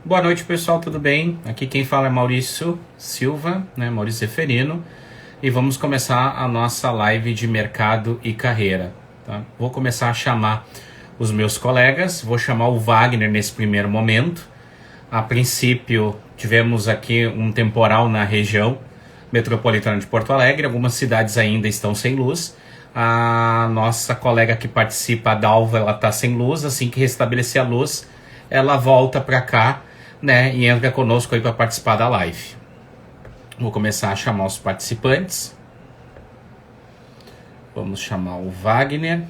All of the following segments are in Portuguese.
Boa noite, pessoal, tudo bem? Aqui quem fala é Maurício Silva, né? Maurício Zeferino, e vamos começar a nossa live de mercado e carreira. Tá? Vou começar a chamar os meus colegas, vou chamar o Wagner nesse primeiro momento. A princípio, tivemos aqui um temporal na região metropolitana de Porto Alegre, algumas cidades ainda estão sem luz. A nossa colega que participa, a Dalva, ela está sem luz. Assim que restabelecer a luz, ela volta para cá, né, e entra conosco aí para participar da live. Vou começar a chamar os participantes. Vamos chamar o Wagner.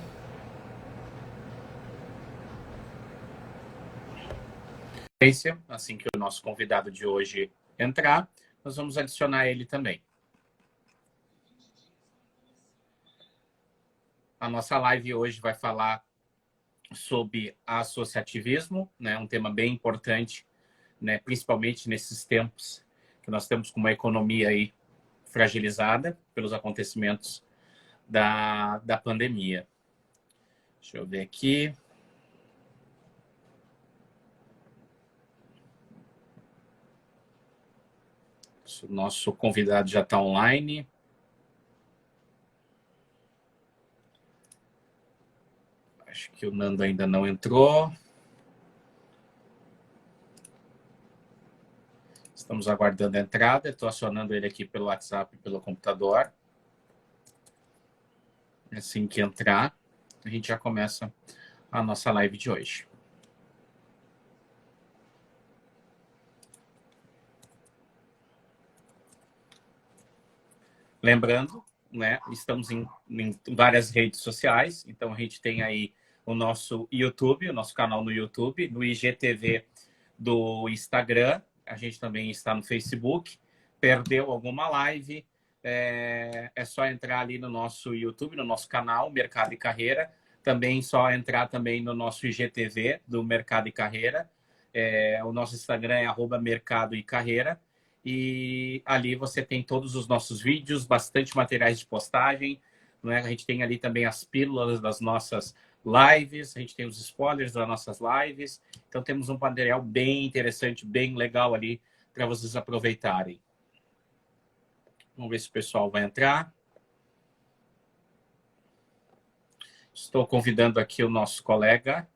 Assim que o nosso convidado de hoje entrar, nós vamos adicionar ele também. A nossa live hoje vai falar sobre associativismo, né, um tema bem importante, né, principalmente nesses tempos que nós temos com uma economia aí fragilizada pelos acontecimentos da pandemia. Deixa eu ver aqui. O nosso convidado já está online. Acho que o Nando ainda não entrou. Estamos aguardando a entrada. Estou acionando ele aqui pelo WhatsApp e pelo computador. Assim que entrar, a gente já começa a nossa live de hoje. Lembrando, né, estamos em várias redes sociais, então a gente tem aí o nosso YouTube, o nosso canal no YouTube, no IGTV do Instagram, a gente também está no Facebook. Perdeu alguma live, é só entrar ali no nosso YouTube, no nosso canal Mercado e Carreira, também só entrar também no nosso IGTV do Mercado e Carreira, o nosso Instagram é @mercado e carreira. E ali você tem todos os nossos vídeos, bastante materiais de postagem, não é? A gente tem ali também as pílulas das nossas lives, a gente tem os spoilers das nossas lives, então temos um material bem interessante, bem legal ali para vocês aproveitarem. Vamos ver se o pessoal vai entrar. Estou convidando aqui o nosso colega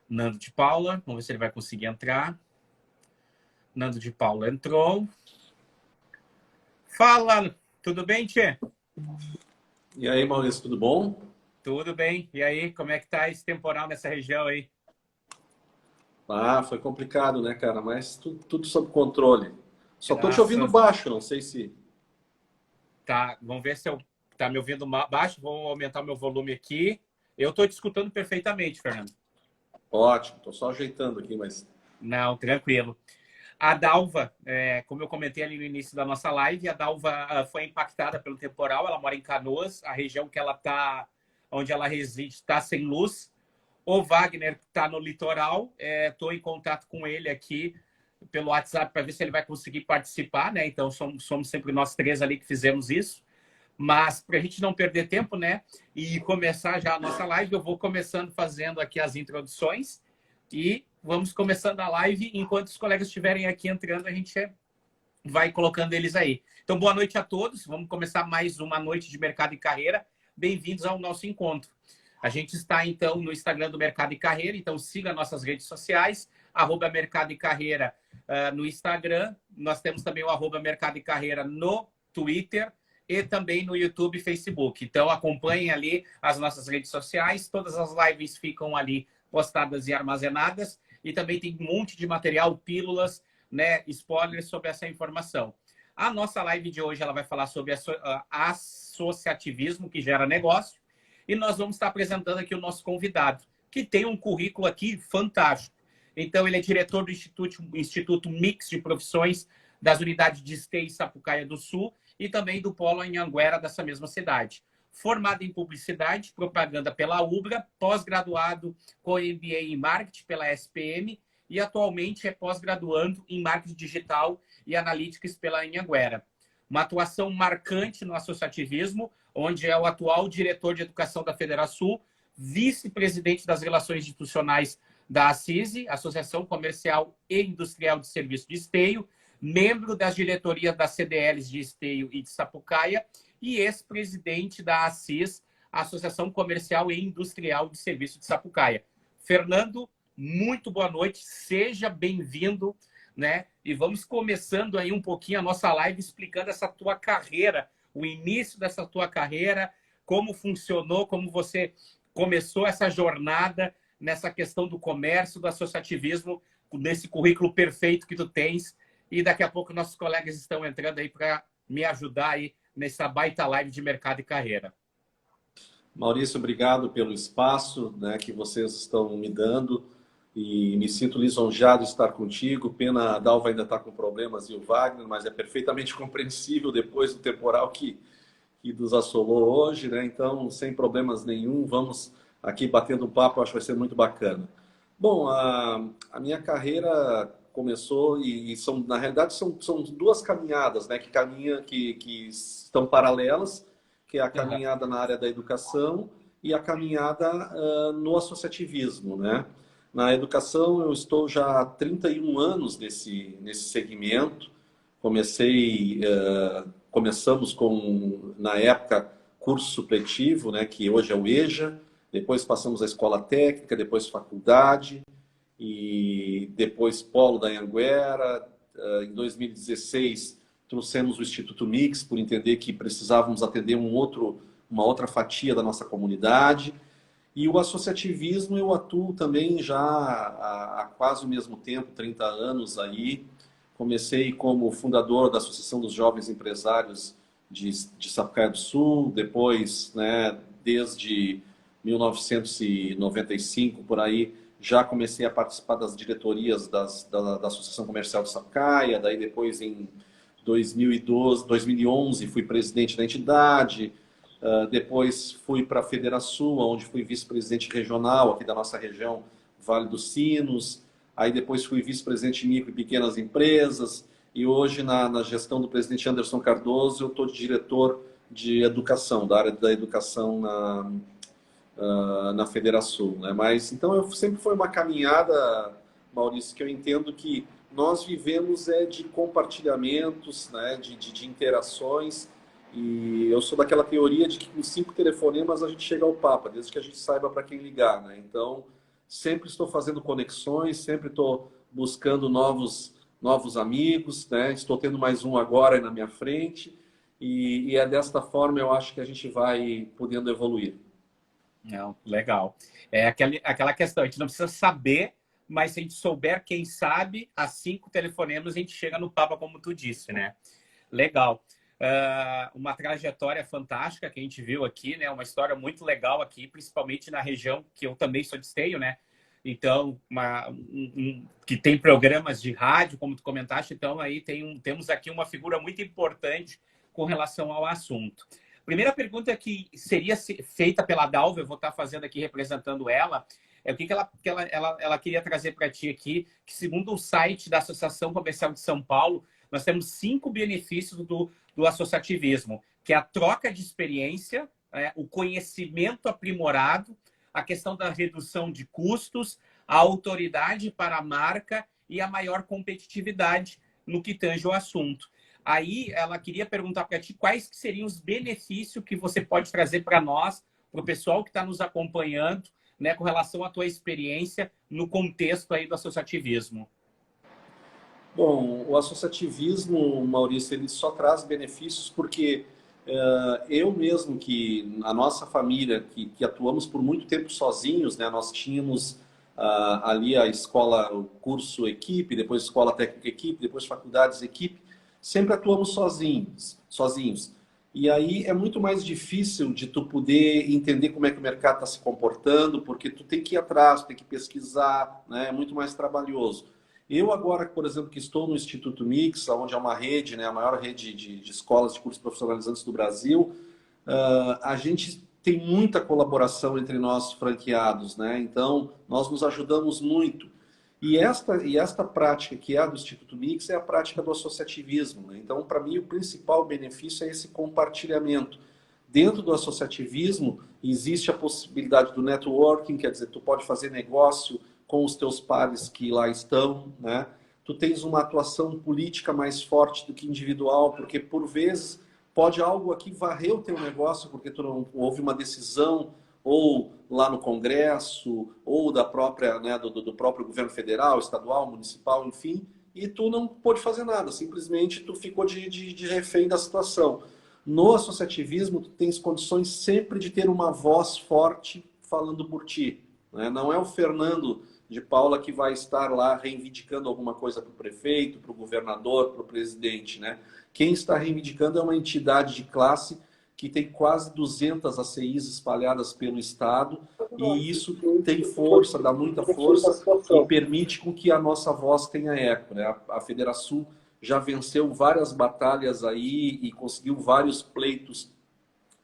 Nando de Paula, vamos ver se ele vai conseguir entrar. Nando de Paula entrou. Fala, tudo bem, Tchê? E aí, Maurício, tudo bom? Tudo bem. E aí, como é que tá esse temporal nessa região aí? Ah, foi complicado, né, cara? Mas tudo sob controle. Só tô te ouvindo Graças. baixo, não sei se... Tá, vamos ver se eu tá me ouvindo baixo. Vou aumentar o meu volume aqui. Eu tô te escutando perfeitamente, Fernando. Ótimo, tô só ajeitando aqui, mas... Não, tranquilo. A Dalva, como eu comentei ali no início da nossa live, a Dalva foi impactada pelo temporal. Ela mora em Canoas, a região que ela tá, onde ela reside, está sem luz. O Wagner está no litoral. Estou em contato com ele aqui pelo WhatsApp para ver se ele vai conseguir participar, né? Então somos sempre nós três ali que fizemos isso. Mas para a gente não perder tempo, né? E começar já a nossa live, eu vou começando fazendo aqui as introduções e vamos começando a live. Enquanto os colegas estiverem aqui entrando, a gente vai colocando eles aí. Então, boa noite a todos. Vamos começar mais uma noite de Mercado e Carreira. Bem-vindos ao nosso encontro. A gente está, então, no Instagram do Mercado e Carreira, então siga nossas redes sociais, @Mercado e Carreira no Instagram. Nós temos também o @Mercado e Carreira no Twitter e também no YouTube e Facebook. Então, acompanhem ali as nossas redes sociais, todas as lives ficam ali postadas e armazenadas, e também tem um monte de material, pílulas, né, spoilers sobre essa informação. A nossa live de hoje ela vai falar sobre associativismo que gera negócio, e nós vamos estar apresentando aqui o nosso convidado, que tem um currículo aqui fantástico. Então, ele é diretor do Instituto Mix de Profissões das unidades de Esteio e Sapucaia do Sul e também do Polo Anhanguera, dessa mesma cidade. Formado em Publicidade, Propaganda pela UBRA, pós-graduado com MBA em Marketing pela SPM e atualmente é pós-graduando em Marketing Digital e Analytics pela Anhanguera. Uma atuação marcante no associativismo, onde é o atual diretor de Educação da Federação, vice-presidente das Relações Institucionais da ACISE, Associação Comercial e Industrial de Serviço de Esteio, membro das diretorias das CDLs de Esteio e de Sapucaia e ex-presidente da ACIS, Associação Comercial e Industrial de Serviço de Sapucaia. Fernando, muito boa noite, seja bem-vindo, né? E vamos começando aí um pouquinho a nossa live explicando essa tua carreira, o início dessa tua carreira, como funcionou, como você começou essa jornada nessa questão do comércio, do associativismo, nesse currículo perfeito que tu tens. E daqui a pouco nossos colegas estão entrando aí para me ajudar aí nessa baita live de mercado e carreira. Maurício, obrigado pelo espaço, né, que vocês estão me dando e me sinto lisonjeado de estar contigo. Pena a Dalva ainda está com problemas e o Wagner, mas é perfeitamente compreensível depois do temporal que nos assolou hoje, né? Então, sem problemas nenhum, vamos aqui batendo um papo, acho que vai ser muito bacana. Bom, a minha carreira começou e são, na realidade são duas caminhadas, né, que estão paralelas, que é a caminhada na área da educação e a caminhada no associativismo, né? Na educação eu estou já há 31 anos nesse segmento. Começamos com, na época, curso supletivo, né, que hoje é o EJA, depois passamos a escola técnica, depois faculdade, e depois polo da Anhanguera. Em 2016 trouxemos o Instituto Mix, por entender que precisávamos atender uma outra fatia da nossa comunidade. E o associativismo eu atuo também já há quase o mesmo tempo, 30 anos aí. Comecei como fundador da Associação dos Jovens Empresários de Sapucaia do Sul, depois, né, desde 1995, por aí, já comecei a participar das diretorias da Associação Comercial de Sapucaia, daí depois em 2011 fui presidente da entidade, depois fui para a Federação, onde fui vice-presidente regional aqui da nossa região, Vale dos Sinos, aí depois fui vice-presidente de micro e pequenas empresas, e hoje na gestão do presidente Anderson Cardoso eu estou de diretor de educação, da área da educação na Federação, né? Mas então sempre foi uma caminhada, Maurício, que eu entendo que nós vivemos de compartilhamentos, né? de interações, e eu sou daquela teoria de que com 5 telefonemas a gente chega ao Papa, desde que a gente saiba para quem ligar, né? Então sempre estou fazendo conexões, sempre estou buscando novos amigos, né? Estou tendo mais um agora aí na minha frente, e é desta forma eu acho que a gente vai podendo evoluir. Não, legal. É aquela questão, a gente não precisa saber, mas se a gente souber, quem sabe, a 5 telefonemas a gente chega no Papa, como tu disse, né? Legal. Uma trajetória fantástica que a gente viu aqui, né? Uma história muito legal aqui, principalmente na região que eu também sou de Esteio, né? Então, que tem programas de rádio, como tu comentaste, então aí temos aqui uma figura muito importante com relação ao assunto. Primeira pergunta que seria feita pela Dalva, eu vou estar fazendo aqui representando ela, é o que ela queria trazer para ti aqui, que segundo o site da Associação Comercial de São Paulo, nós temos 5 benefícios do associativismo, que é a troca de experiência, o conhecimento aprimorado, a questão da redução de custos, a autoridade para a marca e a maior competitividade no que tange o assunto. Aí ela queria perguntar para ti quais que seriam os benefícios que você pode trazer para nós, para o pessoal que está nos acompanhando, né, com relação à tua experiência no contexto aí do associativismo. Bom, o associativismo, Maurício, ele só traz benefícios porque eu mesmo, que a nossa família, que atuamos por muito tempo sozinhos, né, nós tínhamos ali a escola, o curso equipe, depois escola técnica equipe, depois faculdades equipe, sempre atuamos sozinhos. E aí é muito mais difícil de tu poder entender como é que o mercado está se comportando, porque tu tem que ir atrás, tem que pesquisar, né? É muito mais trabalhoso. Eu agora, por exemplo, que estou no Instituto Mix, onde é uma rede, né, a maior rede de escolas de cursos profissionalizantes do Brasil, a gente tem muita colaboração entre nós franqueados, né? Então, nós nos ajudamos muito. E esta prática que é a do Instituto Mix é a prática do associativismo, né? Então, para mim, o principal benefício é esse compartilhamento. Dentro do associativismo, existe a possibilidade do networking, quer dizer, tu pode fazer negócio com os teus pares que lá estão, né? Tu tens uma atuação política mais forte do que individual, porque por vezes pode algo aqui varrer o teu negócio, porque tu não houve uma decisão ou lá no Congresso, ou da própria, né, do próprio governo federal, estadual, municipal, enfim, e tu não pôde fazer nada, simplesmente tu ficou de refém da situação. No associativismo, tu tens condições sempre de ter uma voz forte falando por ti, né? Não é o Fernando de Paula que vai estar lá reivindicando alguma coisa para o prefeito, para o governador, para o presidente, né? Quem está reivindicando é uma entidade de classe que tem quase 200 ACIs espalhadas pelo estado, e isso tem força, dá muita força e permite com que a nossa voz tenha eco, né? A Federação já venceu várias batalhas aí e conseguiu vários pleitos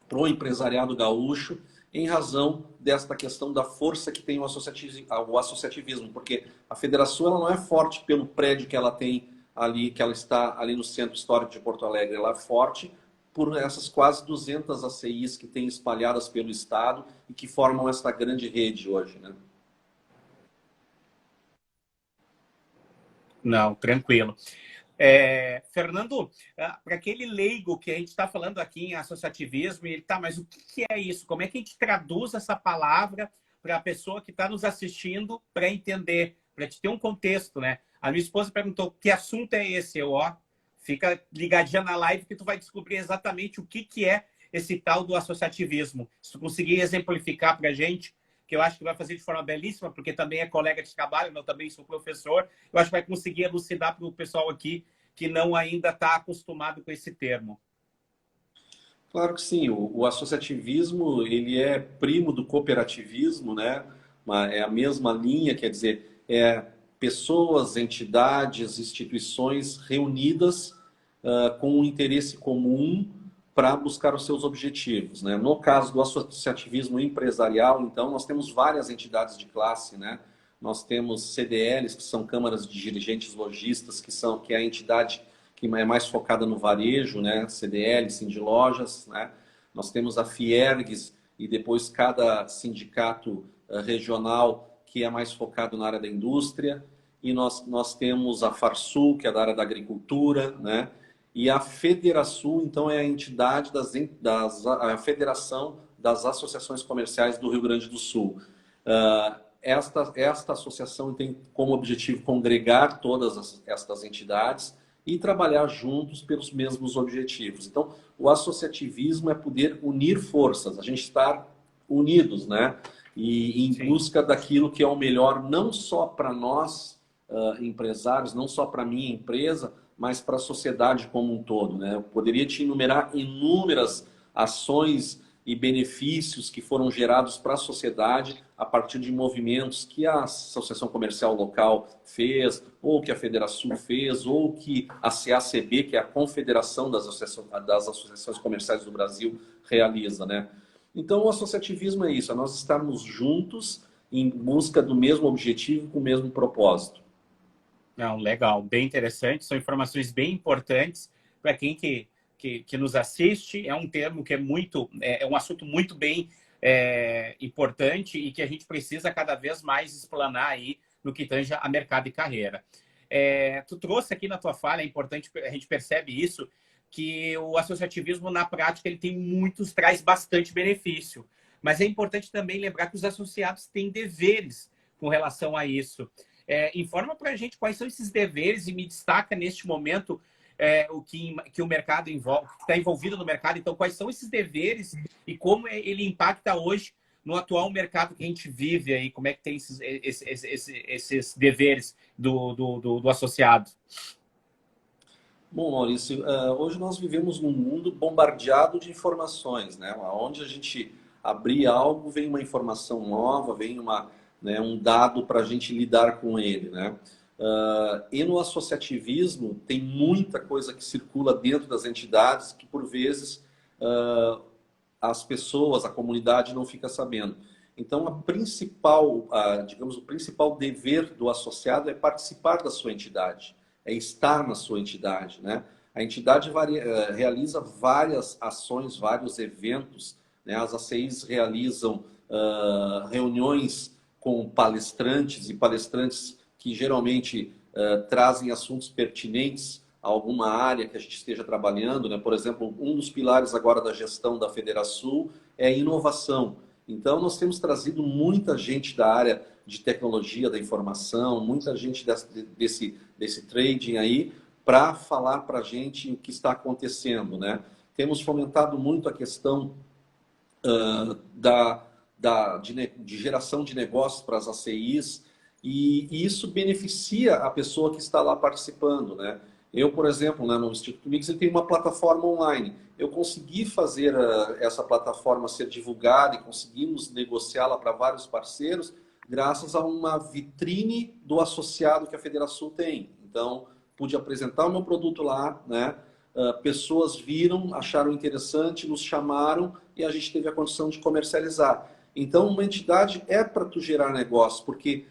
para o empresariado gaúcho em razão desta questão da força que tem o associativismo, porque a federação ela não é forte pelo prédio que ela tem ali, que ela está ali no centro histórico de Porto Alegre, ela é forte por essas quase 200 ACIs que tem espalhadas pelo estado e que formam esta grande rede hoje, né? Não, tranquilo. Fernando, para aquele leigo que a gente está falando aqui em associativismo, ele tá, mas o que é isso? Como é que a gente traduz essa palavra para a pessoa que está nos assistindo para entender, para te ter um contexto, né? A minha esposa perguntou que assunto é esse? Fica ligadinha na live que tu vai descobrir exatamente o que é esse tal do associativismo. Se tu conseguir exemplificar para a gente, que eu acho que vai fazer de forma belíssima, porque também é colega de trabalho, eu também sou professor, eu acho que vai conseguir elucidar para o pessoal aqui que não ainda está acostumado com esse termo. Claro que sim, o associativismo ele é primo do cooperativismo, né? É a mesma linha, quer dizer, pessoas, entidades, instituições reunidas com um interesse comum para buscar os seus objetivos, né? No caso do associativismo empresarial, então, nós temos várias entidades de classe, né? Nós temos CDLs, que são câmaras de dirigentes lojistas, que é a entidade que é mais focada no varejo, né? CDL, Sindilojas, né? Nós temos a Fiergs e depois cada sindicato regional que é mais focado na área da indústria. E nós temos a Farsul, que é da área da agricultura, né? E a Federação, então, é a entidade a Federação das Associações Comerciais do Rio Grande do Sul. Esta associação tem como objetivo congregar todas estas entidades e trabalhar juntos pelos mesmos objetivos. Então, o associativismo é poder unir forças, a gente estar unidos, né? E em busca daquilo que é o melhor, não só para nós, empresários, não só para a minha empresa, mas para a sociedade como um todo, né? Eu poderia te enumerar inúmeras ações e benefícios que foram gerados para a sociedade a partir de movimentos que a Associação Comercial Local fez, ou que a Federação fez, ou que a CACB, que é a Confederação das Associações Comerciais do Brasil, realiza, né? Então, o associativismo é isso, é nós estarmos juntos em busca do mesmo objetivo, com o mesmo propósito. Não, legal, bem interessante, são informações bem importantes para quem que nos assiste. É um termo que é um assunto muito bem importante e que a gente precisa cada vez mais explanar aí no que tange a mercado e carreira. Tu trouxe aqui na tua fala, é importante, a gente percebe isso, que o associativismo na prática ele traz bastante benefício, mas é importante também lembrar que os associados têm deveres com relação a isso. Informa para a gente quais são esses deveres e me destaca neste momento o que o mercado envolve, que está envolvido no mercado. Então, quais são esses deveres e como ele impacta hoje no atual mercado que a gente vive aí? Como é que tem esses deveres do associado? Bom, Maurício, hoje nós vivemos num mundo bombardeado de informações, né? Onde a gente abrir algo, vem uma informação nova, vem um dado para a gente lidar com ele, né? E no associativismo tem muita coisa que circula dentro das entidades que, por vezes, as pessoas, a comunidade não fica sabendo. Então, o principal dever do associado é participar da sua entidade, é estar na sua entidade, né? A entidade realiza várias ações, vários eventos, né? As ACIs realizam reuniões com palestrantes e palestrantes que geralmente trazem assuntos pertinentes a alguma área que a gente esteja trabalhando, né? Por exemplo, um dos pilares agora da gestão da Federação é a inovação. Então, nós temos trazido muita gente da área de tecnologia da informação, muita gente desse trading aí, para falar para a gente o que está acontecendo, né? Temos fomentado muito a questão de geração de negócios para as ACIs, e isso beneficia a pessoa que está lá participando, né? Eu, por exemplo, né, no Instituto Mix, ele tem uma plataforma online. Eu consegui fazer essa plataforma ser divulgada e conseguimos negociá-la para vários parceiros graças a uma vitrine do associado que a Federação tem. Então, pude apresentar o meu produto lá, né? Pessoas viram, acharam interessante, nos chamaram e a gente teve a condição de comercializar. Então, uma entidade é para tu gerar negócio, porque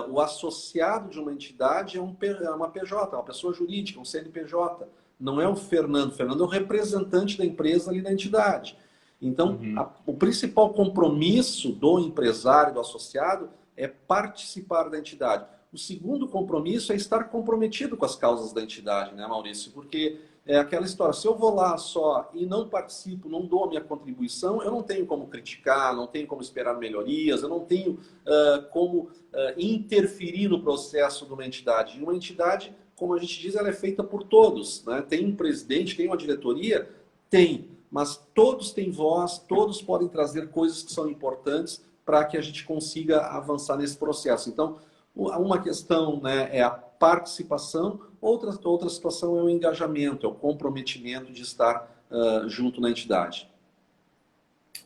o associado de uma entidade é uma PJ, uma pessoa jurídica, um CNPJ. Não é o Fernando. O Fernando é o representante da empresa ali na entidade. Então, o principal compromisso do empresário, do associado, é participar da entidade. O segundo compromisso é estar comprometido com as causas da entidade, né, Maurício? Porque é aquela história, se eu vou lá só e não participo, não dou a minha contribuição, eu não tenho como criticar, não tenho como esperar melhorias, eu não tenho como interferir no processo de uma entidade. E uma entidade, como a gente diz, ela é feita por todos, né? Tem um presidente, tem uma diretoria? Tem, mas todos têm voz, todos podem trazer coisas que são importantes para que a gente consiga avançar nesse processo. Então, uma questão, né, é a participação, outra situação é o engajamento, é o comprometimento de estar junto na entidade.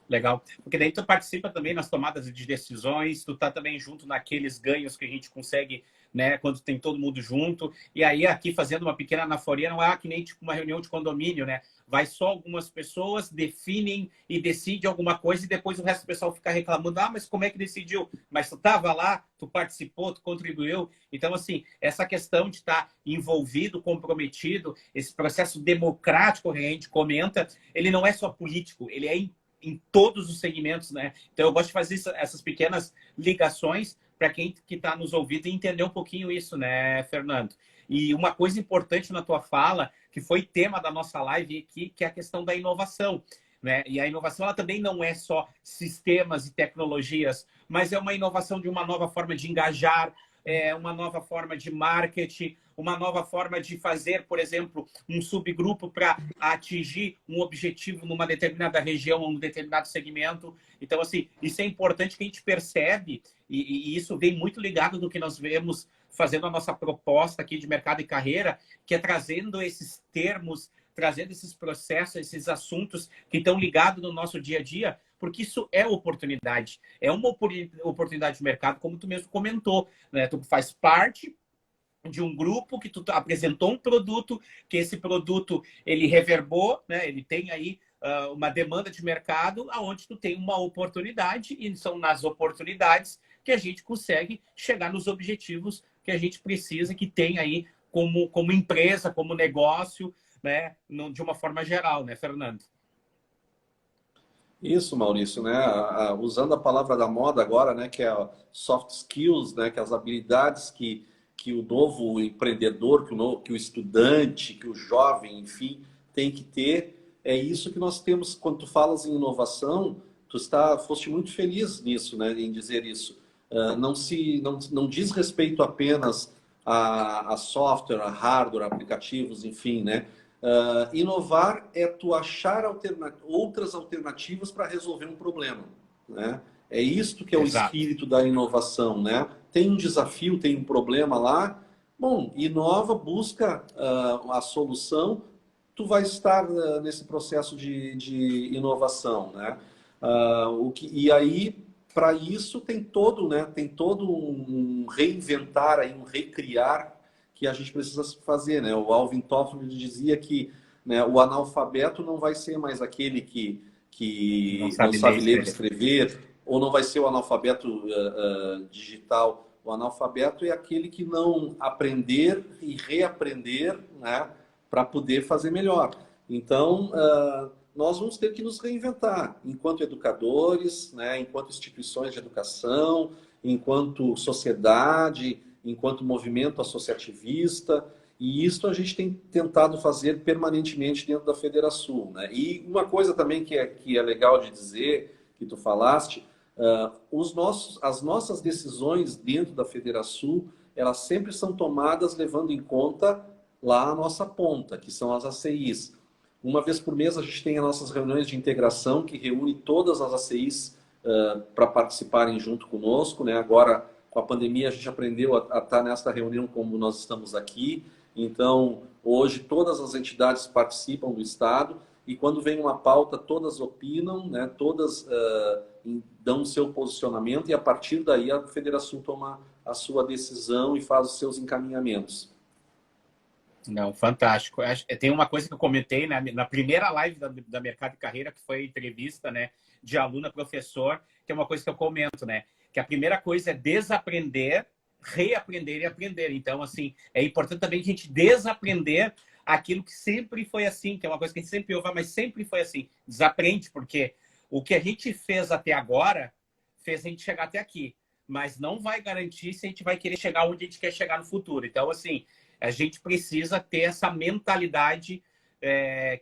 Legal. Porque daí tu participa também nas tomadas de decisões, tu tá também junto naqueles ganhos que a gente consegue, né, quando tem todo mundo junto. E aí aqui fazendo uma pequena anaforia, não é que nem tipo uma reunião de condomínio, né? Vai só algumas pessoas, definem e decidem alguma coisa e depois o resto do pessoal fica reclamando, mas como é que decidiu? Mas tu estava lá, tu participou, tu contribuiu. Então, assim, essa questão de estar envolvido, comprometido, esse processo democrático que a gente comenta, ele não é só político, ele é em todos os segmentos, né? Então, eu gosto de fazer essas pequenas ligações para quem que está nos ouvindo e entender um pouquinho isso, né, Fernando? E uma coisa importante na tua fala, que foi tema da nossa live aqui, que é a questão da inovação, né? E a inovação, ela também não é só sistemas e tecnologias, mas é uma inovação de uma nova forma de engajar, uma nova forma de marketing, uma nova forma de fazer, por exemplo, um subgrupo para atingir um objetivo numa determinada região ou num determinado segmento. Então, assim, isso é importante que a gente percebe, e isso vem muito ligado do que nós vemos fazendo a nossa proposta aqui de mercado e carreira, que é trazendo esses termos, trazendo esses processos, esses assuntos que estão ligados no nosso dia a dia, porque isso é oportunidade. É uma oportunidade de mercado, como tu mesmo comentou, né? Tu faz parte de um grupo que tu apresentou um produto, que esse produto ele reverbou, né? Ele tem aí uma demanda de mercado, aonde tu tem uma oportunidade, e são nas oportunidades que a gente consegue chegar nos objetivos que a gente precisa, que tem aí como empresa, como negócio, né? De uma forma geral, né, Fernando? Isso, Maurício, né? Usando a palavra da moda agora, né? Que é soft skills, né? Que as habilidades que o novo empreendedor, que o estudante, que o jovem, enfim, tem que ter. É isso que nós temos quando tu falas em inovação. Foste muito feliz nisso, né? Em dizer isso. Não diz respeito apenas a software, a hardware, aplicativos, enfim, né? Inovar é tu achar outras alternativas para resolver um problema, né? É isto que é o Exato. espírito da inovação, né? Tem um desafio, tem um problema lá, bom, inova, busca a solução, tu vai estar nesse processo de inovação, né? E aí, para isso, tem todo um reinventar, aí, um recriar que a gente precisa fazer, né? O Alvin Toffler dizia que, né, o analfabeto não vai ser mais aquele que não sabe ler e escrever, ou não vai ser o analfabeto digital. O analfabeto é aquele que não aprender e reaprender, né, para poder fazer melhor. Então, nós vamos ter que nos reinventar enquanto educadores, né, enquanto instituições de educação, enquanto sociedade, enquanto movimento associativista, e isso a gente tem tentado fazer permanentemente dentro da Federação, né? E uma coisa também que é legal de dizer, que tu falaste, as nossas decisões dentro da Federação, elas sempre são tomadas levando em conta lá a nossa ponta, que são as ACIs. Uma vez por mês a gente tem as nossas reuniões de integração, que reúne todas as ACIs para participarem junto conosco, né? Agora, com a pandemia, a gente aprendeu a estar nesta reunião como nós estamos aqui. Então, hoje, todas as entidades participam do Estado e quando vem uma pauta, todas opinam, né? Todas dão o seu posicionamento e, a partir daí, a federação toma a sua decisão e faz os seus encaminhamentos. Não, fantástico. Tem uma coisa que eu comentei, né, na primeira live da Mercado e Carreira, que foi entrevista, né, de aluno a professor, que é uma coisa que eu comento, né, que a primeira coisa é desaprender, reaprender e aprender. Então, assim, é importante também a gente desaprender aquilo que sempre foi assim, que é uma coisa que a gente sempre ouve, mas sempre foi assim. Desaprende, porque o que a gente fez até agora fez a gente chegar até aqui, mas não vai garantir se a gente vai querer chegar onde a gente quer chegar no futuro. Então, assim, a gente precisa ter essa mentalidade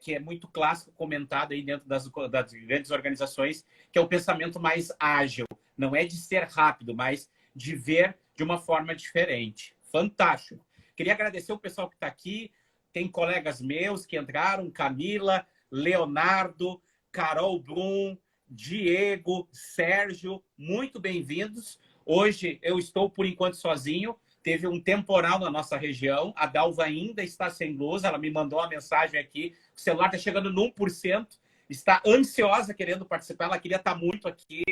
que é muito clássico, comentado aí dentro das grandes organizações, que é o pensamento mais ágil. Não é de ser rápido, mas de ver de uma forma diferente. Fantástico. Queria agradecer o pessoal que está aqui. Tem colegas meus que entraram, Camila, Leonardo, Carol Brum, Diego, Sérgio, muito bem-vindos. Hoje eu estou, por enquanto, sozinho. Teve um temporal na nossa região. A Dalva ainda está sem luz. Ela me mandou uma mensagem aqui. O celular está chegando no 1%. Está ansiosa querendo participar. Ela queria estar muito aqui.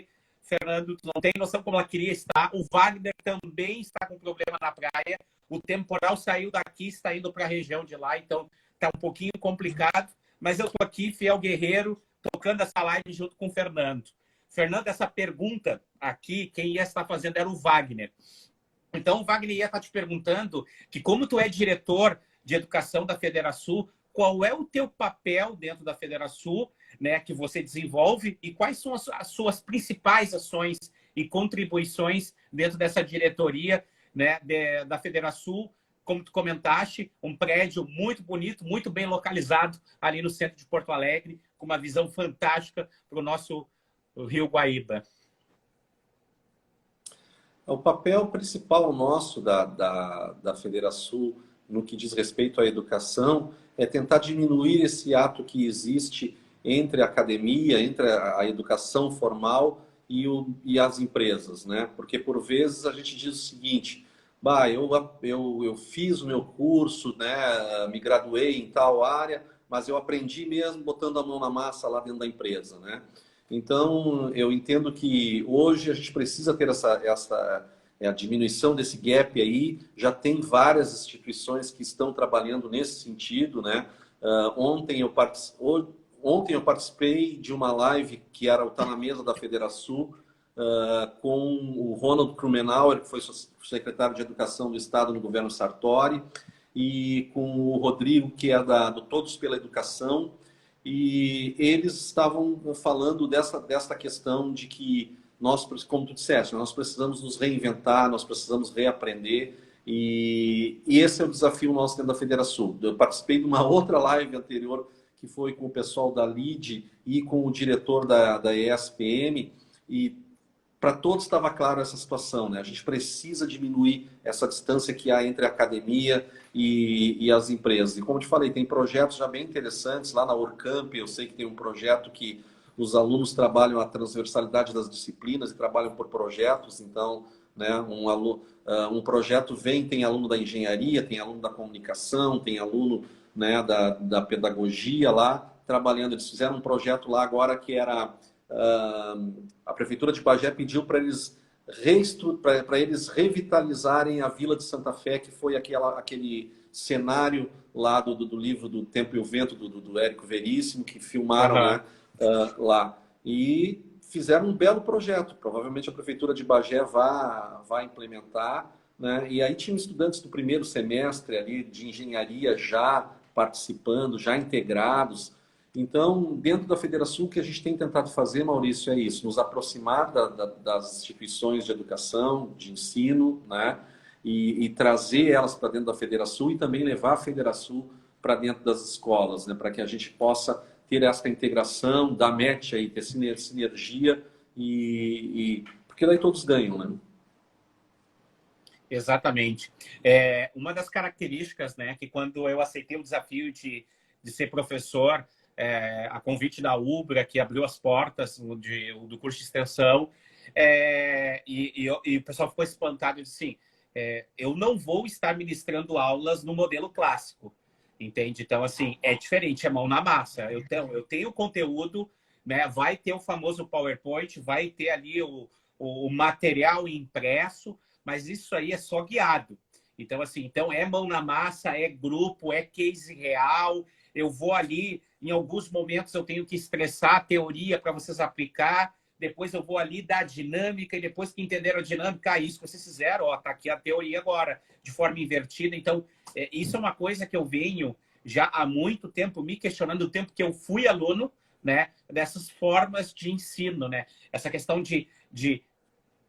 Fernando, tu não tem noção como ela queria estar. O Wagner também está com problema na praia. O temporal saiu daqui, está indo para a região de lá. Então, está um pouquinho complicado. Mas eu estou aqui, fiel guerreiro, tocando essa live junto com o Fernando. Fernando, essa pergunta aqui, quem ia estar fazendo era o Wagner. Então, o Wagner ia estar te perguntando que, como tu é diretor de educação da Federação, qual é o teu papel dentro da Federação, né, que você desenvolve, e quais são as suas principais ações e contribuições dentro dessa diretoria, né, da Federação, como tu comentaste, um prédio muito bonito, muito bem localizado ali no centro de Porto Alegre, com uma visão fantástica para o nosso Rio Guaíba. O papel principal nosso da Federação, no que diz respeito à educação, é tentar diminuir esse ato que existe entre a academia, entre a educação formal e as empresas, né? Porque, por vezes, a gente diz o seguinte: bah, eu fiz o meu curso, né? Me graduei em tal área, mas eu aprendi mesmo botando a mão na massa lá dentro da empresa, né? Então, eu entendo que hoje a gente precisa ter a diminuição desse gap aí. Já tem várias instituições que estão trabalhando nesse sentido, né? Ontem eu participei de uma live que era o Tá na Mesa da Federação, com o Ronald Krumenauer, que foi secretário de Educação do Estado no governo Sartori, e com o Rodrigo, que é do Todos pela Educação. E eles estavam falando desta questão de que nós, como tu disseste, nós precisamos nos reinventar, nós precisamos reaprender, e esse é o desafio nosso dentro da Federação. Eu participei de uma outra live anterior, que foi com o pessoal da LID e com o diretor da ESPM, e para todos estava claro essa situação, né? A gente precisa diminuir essa distância que há entre a academia e as empresas. E como eu te falei, tem projetos já bem interessantes lá na Orcamp. Eu sei que tem um projeto que os alunos trabalham a transversalidade das disciplinas e trabalham por projetos. Então, né, um projeto tem aluno da engenharia, tem aluno da comunicação, tem aluno, né, da pedagogia lá trabalhando. Eles fizeram um projeto lá agora que era... a Prefeitura de Bagé pediu para eles revitalizarem a Vila de Santa Fé, que foi aquele cenário lá do livro do Tempo e o Vento, do Érico Veríssimo, que filmaram, né, lá. E fizeram um belo projeto. Provavelmente a Prefeitura de Bagé vai implementar, né? E aí tinham estudantes do primeiro semestre ali de engenharia já participando, já integrados. Então, dentro da Federação, o que a gente tem tentado fazer, Maurício, é isso, nos aproximar das instituições de educação, de ensino, né? E trazer elas para dentro da Federação e também levar a Federação para dentro das escolas, né? Para que a gente possa ter essa integração, dar match aí, ter sinergia porque daí todos ganham, né? Exatamente. Uma das características, né, que quando eu aceitei o desafio de ser professor, a convite da Ubra, que abriu as portas do curso de extensão, e o pessoal ficou espantado e disse assim, eu não vou estar ministrando aulas no modelo clássico, entende? Então, assim, é diferente, é mão na massa. Eu tenho conteúdo, né, vai ter o famoso PowerPoint, vai ter ali o material impresso, mas isso aí é só guiado. Então, assim, então é mão na massa, é grupo, é case real. Eu vou ali, em alguns momentos eu tenho que estressar a teoria para vocês aplicar, depois eu vou ali dar a dinâmica, e depois que entenderam a dinâmica, isso que vocês fizeram, ó, tá aqui a teoria agora, de forma invertida. Então, isso é uma coisa que eu venho já há muito tempo me questionando, o tempo que eu fui aluno, né, dessas formas de ensino, né? Essa questão de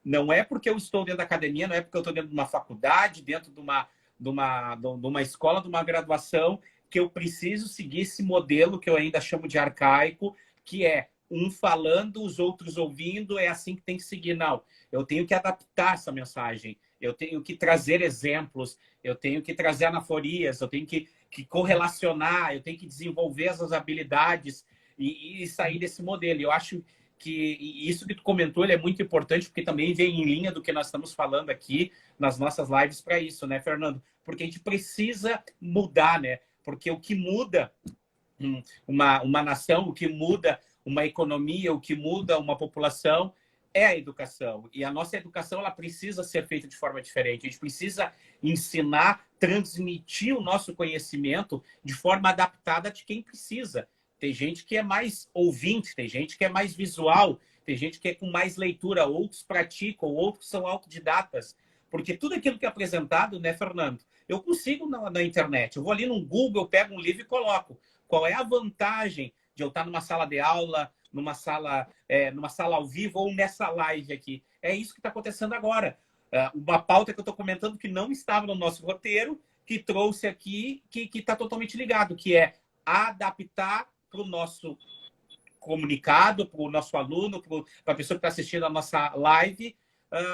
não é porque eu estou dentro da academia, não é porque eu estou dentro de uma faculdade, dentro de uma escola, de uma graduação, que eu preciso seguir esse modelo que eu ainda chamo de arcaico, que é um falando, os outros ouvindo, é assim que tem que seguir. Não, eu tenho que adaptar essa mensagem, eu tenho que trazer exemplos, eu tenho que trazer anaforias, eu tenho que correlacionar, eu tenho que desenvolver essas habilidades e sair desse modelo. Eu acho que isso que tu comentou ele é muito importante, porque também vem em linha do que nós estamos falando aqui nas nossas lives para isso, né, Fernando? Porque a gente precisa mudar, né? Porque o que muda uma nação, o que muda uma economia, o que muda uma população é a educação. E a nossa educação ela precisa ser feita de forma diferente. A gente precisa ensinar, transmitir o nosso conhecimento de forma adaptada de quem precisa. Tem gente que é mais ouvinte, tem gente que é mais visual, tem gente que é com mais leitura, outros praticam, outros são autodidatas. Porque tudo aquilo que é apresentado, né, Fernando? Eu consigo na internet. Eu vou ali no Google, eu pego um livro e coloco. Qual é a vantagem de eu estar numa sala de aula, numa sala ao vivo ou nessa live aqui? É isso que está acontecendo agora. Uma pauta que eu estou comentando que não estava no nosso roteiro, que trouxe aqui, que está totalmente ligado, que é adaptar para o nosso comunicado, para o nosso aluno, para a pessoa que está assistindo a nossa live,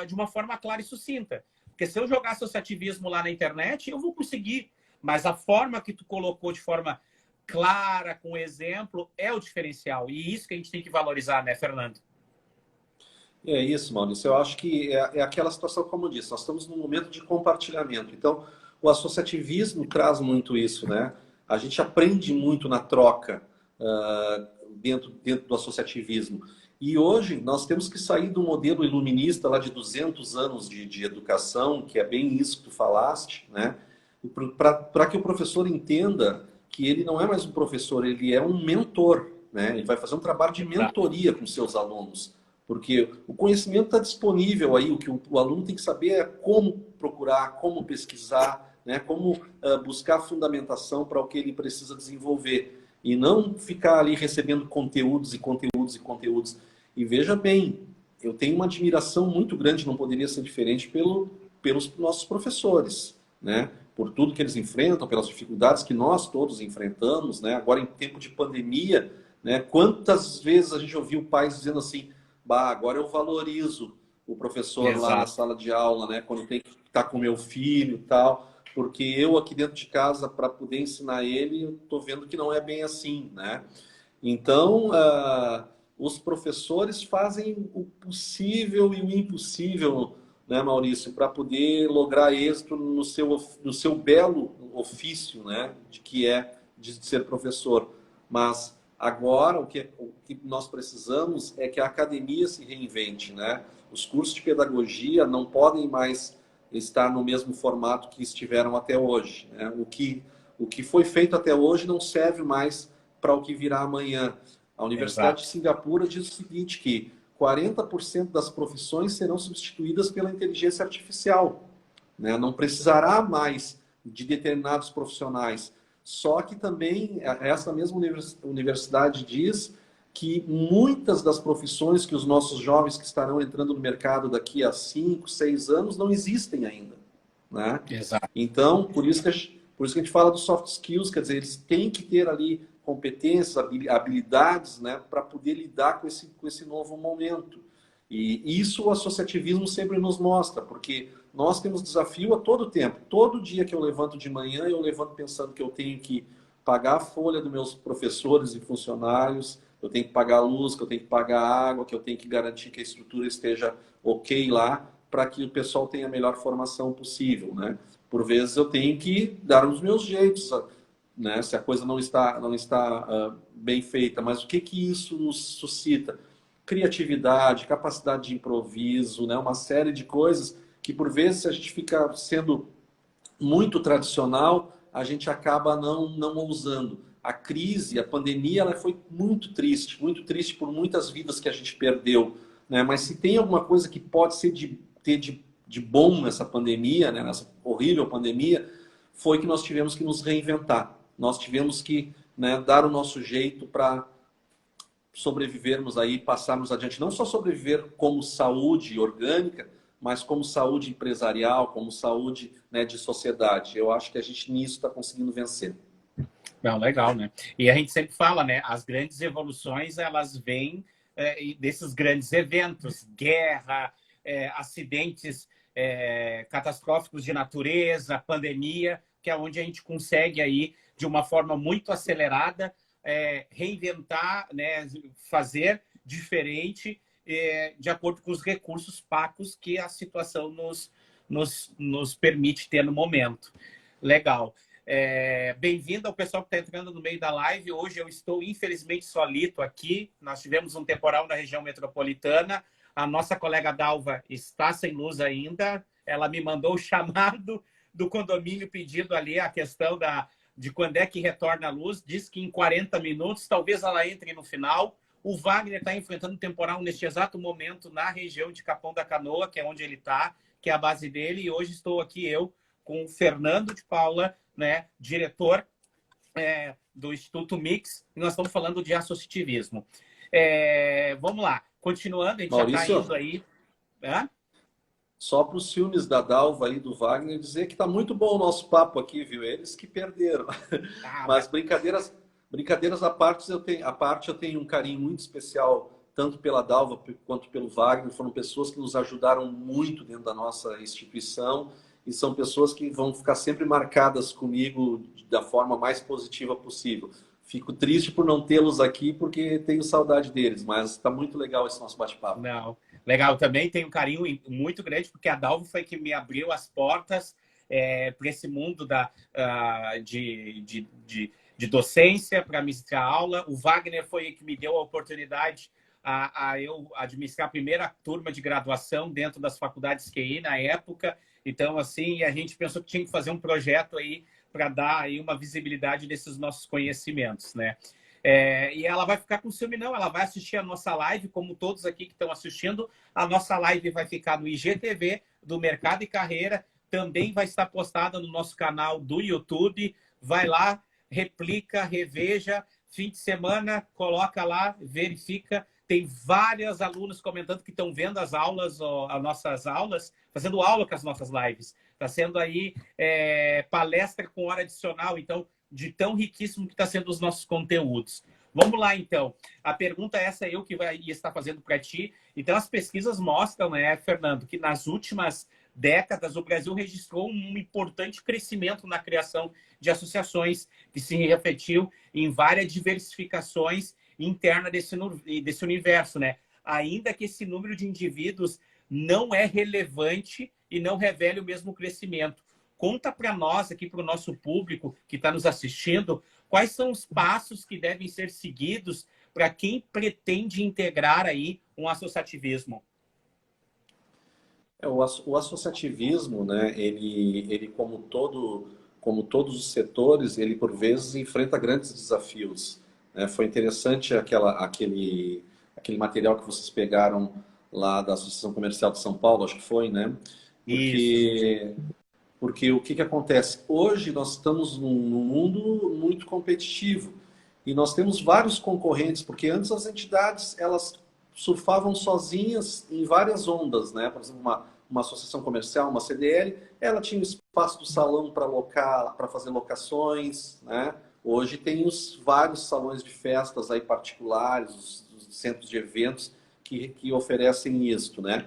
de uma forma clara e sucinta. Porque se eu jogar associativismo lá na internet, eu vou conseguir. Mas a forma que tu colocou de forma clara, com exemplo, é o diferencial. E isso que a gente tem que valorizar, né, Fernando? É isso, Maurício. Eu acho que é aquela situação, como eu disse, nós estamos num momento de compartilhamento. Então, o associativismo traz muito isso, né? A gente aprende muito na troca dentro do associativismo. E hoje nós temos que sair do modelo iluminista lá de 200 anos de educação, que é bem isso que tu falaste, né? Para que o professor entenda que ele não é mais um professor, ele é um mentor, né? Ele vai fazer um trabalho de mentoria com seus alunos, porque o conhecimento está disponível aí, o que o aluno tem que saber é como procurar, como pesquisar, né? Como buscar fundamentação para o que ele precisa desenvolver. E não ficar ali recebendo conteúdos e conteúdos e conteúdos. E veja bem, eu tenho uma admiração muito grande, não poderia ser diferente, pelos nossos professores, né? Por tudo que eles enfrentam, pelas dificuldades que nós todos enfrentamos, né? Agora, em tempo de pandemia, né? Quantas vezes a gente ouviu pais dizendo assim, bah, agora eu valorizo o professor Exato. lá na sala de aula, né? Quando tem que estar com meu filho e tal, porque eu aqui dentro de casa, para poder ensinar ele, eu estou vendo que não é bem assim, né? Então, os professores fazem o possível e o impossível, né, Maurício, para poder lograr êxito no seu belo ofício, né, de ser professor. Mas agora o que nós precisamos é que a academia se reinvente, né? Os cursos de pedagogia não podem mais estar no mesmo formato que estiveram até hoje, né? O que foi feito até hoje não serve mais para o que virá amanhã. A Universidade de Singapura diz o seguinte, que 40% das profissões serão substituídas pela inteligência artificial, né? Não precisará mais de determinados profissionais. Só que também essa mesma universidade diz que muitas das profissões que os nossos jovens que estarão entrando no mercado daqui a 5, 6 anos não existem ainda, né? Exato. Então, por isso que a gente fala dos soft skills, quer dizer, eles têm que ter ali competências, habilidades, né, para poder lidar com esse novo momento. E isso o associativismo sempre nos mostra, porque nós temos desafio a todo tempo. Todo dia que eu levanto de manhã, eu levanto pensando que eu tenho que pagar a folha dos meus professores e funcionários, eu tenho que pagar a luz, que eu tenho que pagar a água, que eu tenho que garantir que a estrutura esteja ok lá, para que o pessoal tenha a melhor formação possível, né? Por vezes eu tenho que dar os meus jeitos, né? Se a coisa não está bem feita. Mas o que que isso nos suscita? Criatividade, capacidade de improviso, né? Uma série de coisas que, por vezes, se a gente fica sendo muito tradicional, a gente acaba não ousando. A crise, a pandemia, ela foi muito triste por muitas vidas que a gente perdeu, né? Mas se tem alguma coisa que pode ter de bom nessa pandemia, né? Nessa horrível pandemia, foi que nós tivemos que nos reinventar. Nós tivemos que, né, dar o nosso jeito para sobrevivermos aí, passarmos adiante. Não só sobreviver como saúde orgânica, mas como saúde empresarial, como saúde, né, de sociedade. Eu acho que a gente nisso está conseguindo vencer. Não, legal, né? E a gente sempre fala, né? As grandes evoluções, elas vêm desses grandes eventos, guerra, acidentes catastróficos de natureza, pandemia, que é onde a gente consegue aí, de uma forma muito acelerada, reinventar, né? Fazer diferente, de acordo com os recursos pacos que a situação nos permite ter no momento. Legal. Bem-vindo ao pessoal que está entrando no meio da live. Hoje eu estou, infelizmente, solito aqui. Nós tivemos um temporal na região metropolitana. A nossa colega Dalva está sem luz ainda. Ela me mandou o chamado do condomínio pedindo ali a questão de quando é que retorna a luz. Diz que em 40 minutos, talvez ela entre no final. O Wagner está enfrentando um temporal neste exato momento na região de Capão da Canoa, que é onde ele está, que é a base dele. E hoje estou aqui eu com o Fernando de Paula, né, diretor do Instituto Mix, e nós estamos falando de associativismo. Vamos lá, continuando, a gente Maurício, já está indo aí. Só para os filmes da Dalva e do Wagner dizer que está muito bom o nosso papo aqui, viu? Eles que perderam. Mas brincadeiras à parte, eu tenho um carinho muito especial tanto pela Dalva quanto pelo Wagner. Foram pessoas que nos ajudaram muito dentro da nossa instituição e são pessoas que vão ficar sempre marcadas comigo da forma mais positiva possível. Fico triste por não tê-los aqui porque tenho saudade deles, mas está muito legal esse nosso bate-papo. Não, legal. Também tenho um carinho muito grande porque a Dalva foi que me abriu as portas para esse mundo de docência, para ministrar aula. O Wagner foi que me deu a oportunidade a eu administrar a primeira turma de graduação dentro das faculdades QI na época. Então, assim, a gente pensou que tinha que fazer um projeto aí para dar aí uma visibilidade desses nossos conhecimentos, né? E ela vai ficar com ciúme, não. Ela vai assistir a nossa live, como todos aqui que estão assistindo. A nossa live vai ficar no IGTV do Mercado e Carreira. Também vai estar postada no nosso canal do YouTube. Vai lá, replica, reveja. Fim de semana, coloca lá, verifica. Tem vários alunos comentando que estão vendo as aulas, as nossas aulas, fazendo aula com as nossas lives. Está sendo aí palestra com hora adicional, então, de tão riquíssimo que está sendo os nossos conteúdos. Vamos lá, então. A pergunta essa eu que ia estar fazendo para ti. Então, as pesquisas mostram, né, Fernando, que nas últimas décadas o Brasil registrou um importante crescimento na criação de associações, que se refletiu em várias diversificações interna desse universo, né? Ainda que esse número de indivíduos não é relevante e não revele o mesmo crescimento. Conta para nós, aqui para o nosso público que está nos assistindo, quais são os passos que devem ser seguidos para quem pretende integrar aí um associativismo? O associativismo, né, ele como todos os setores, ele por vezes enfrenta grandes desafios. Foi interessante aquele material que vocês pegaram lá da Associação Comercial de São Paulo, acho que foi, né? Porque Porque o que acontece? Hoje nós estamos num mundo muito competitivo e nós temos vários concorrentes, porque antes as entidades elas surfavam sozinhas em várias ondas, né? Por exemplo, uma associação comercial, uma CDL, ela tinha o espaço do salão para alocar, para fazer locações, né? Hoje tem os vários salões de festas aí particulares, os centros de eventos que oferecem isto, né?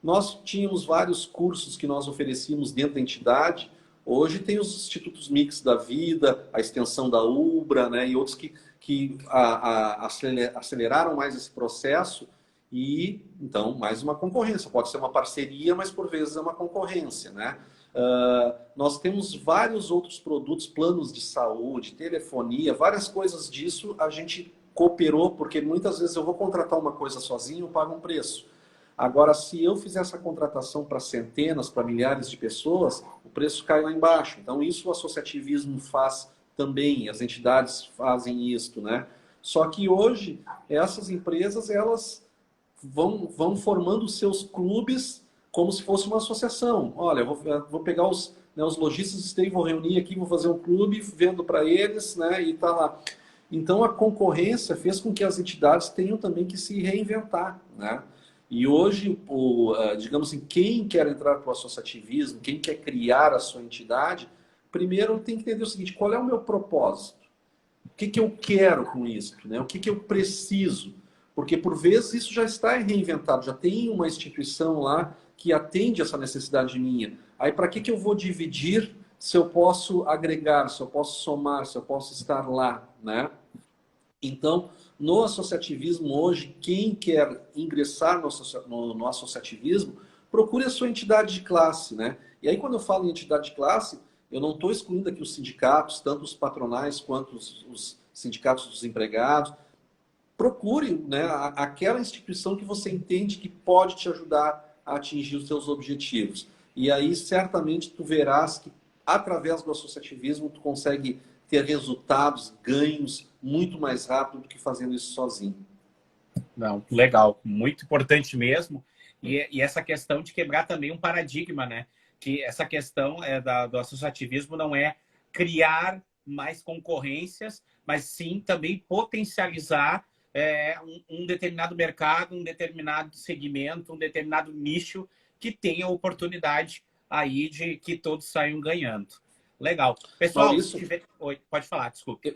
Nós tínhamos vários cursos que nós oferecíamos dentro da entidade. Hoje tem os institutos mix da vida, a extensão da UBRA, né, e outros que aceleraram mais esse processo e, então, mais uma concorrência. Pode ser uma parceria, mas por vezes é uma concorrência, né? Nós temos vários outros produtos, planos de saúde, telefonia, várias coisas disso a gente cooperou, porque muitas vezes eu vou contratar uma coisa sozinho, eu pago um preço. Agora, se eu fizer essa contratação para centenas, para milhares de pessoas, o preço cai lá embaixo. Então, isso o associativismo faz também, as entidades fazem isso, né? Só que hoje, essas empresas, elas vão formando seus clubes como se fosse uma associação. Olha, eu vou pegar os lojistas, vou reunir aqui, vou fazer um clube, vendo para eles, né? E tá lá. Então, a concorrência fez com que as entidades tenham também que se reinventar, né? E hoje, digamos assim, quem quer entrar para o associativismo, quem quer criar a sua entidade, primeiro tem que entender o seguinte: qual é o meu propósito? O que eu quero com isso? Né? O que eu preciso? Porque, por vezes, isso já está reinventado, já tem uma instituição lá que atende essa necessidade minha. Aí, para que eu vou dividir se eu posso agregar, se eu posso somar, se eu posso estar lá, né? Então, no associativismo hoje, quem quer ingressar no associativismo, procure a sua entidade de classe, né? E aí, quando eu falo em entidade de classe, eu não estou excluindo aqui os sindicatos, tanto os patronais quanto os sindicatos dos empregados. Procure, né, aquela instituição que você entende que pode te ajudar a atingir os seus objetivos. E aí, certamente, tu verás que, através do associativismo, tu consegue ter resultados, ganhos, muito mais rápido do que fazendo isso sozinho. Não, legal, muito importante mesmo. E essa questão de quebrar também um paradigma, né? Que essa questão do associativismo não é criar mais concorrências, mas sim também potencializar um determinado mercado, um determinado segmento, um determinado nicho que tenha oportunidade aí de que todos saiam ganhando. Legal. Pessoal, Maurício, Oi, pode falar, desculpa.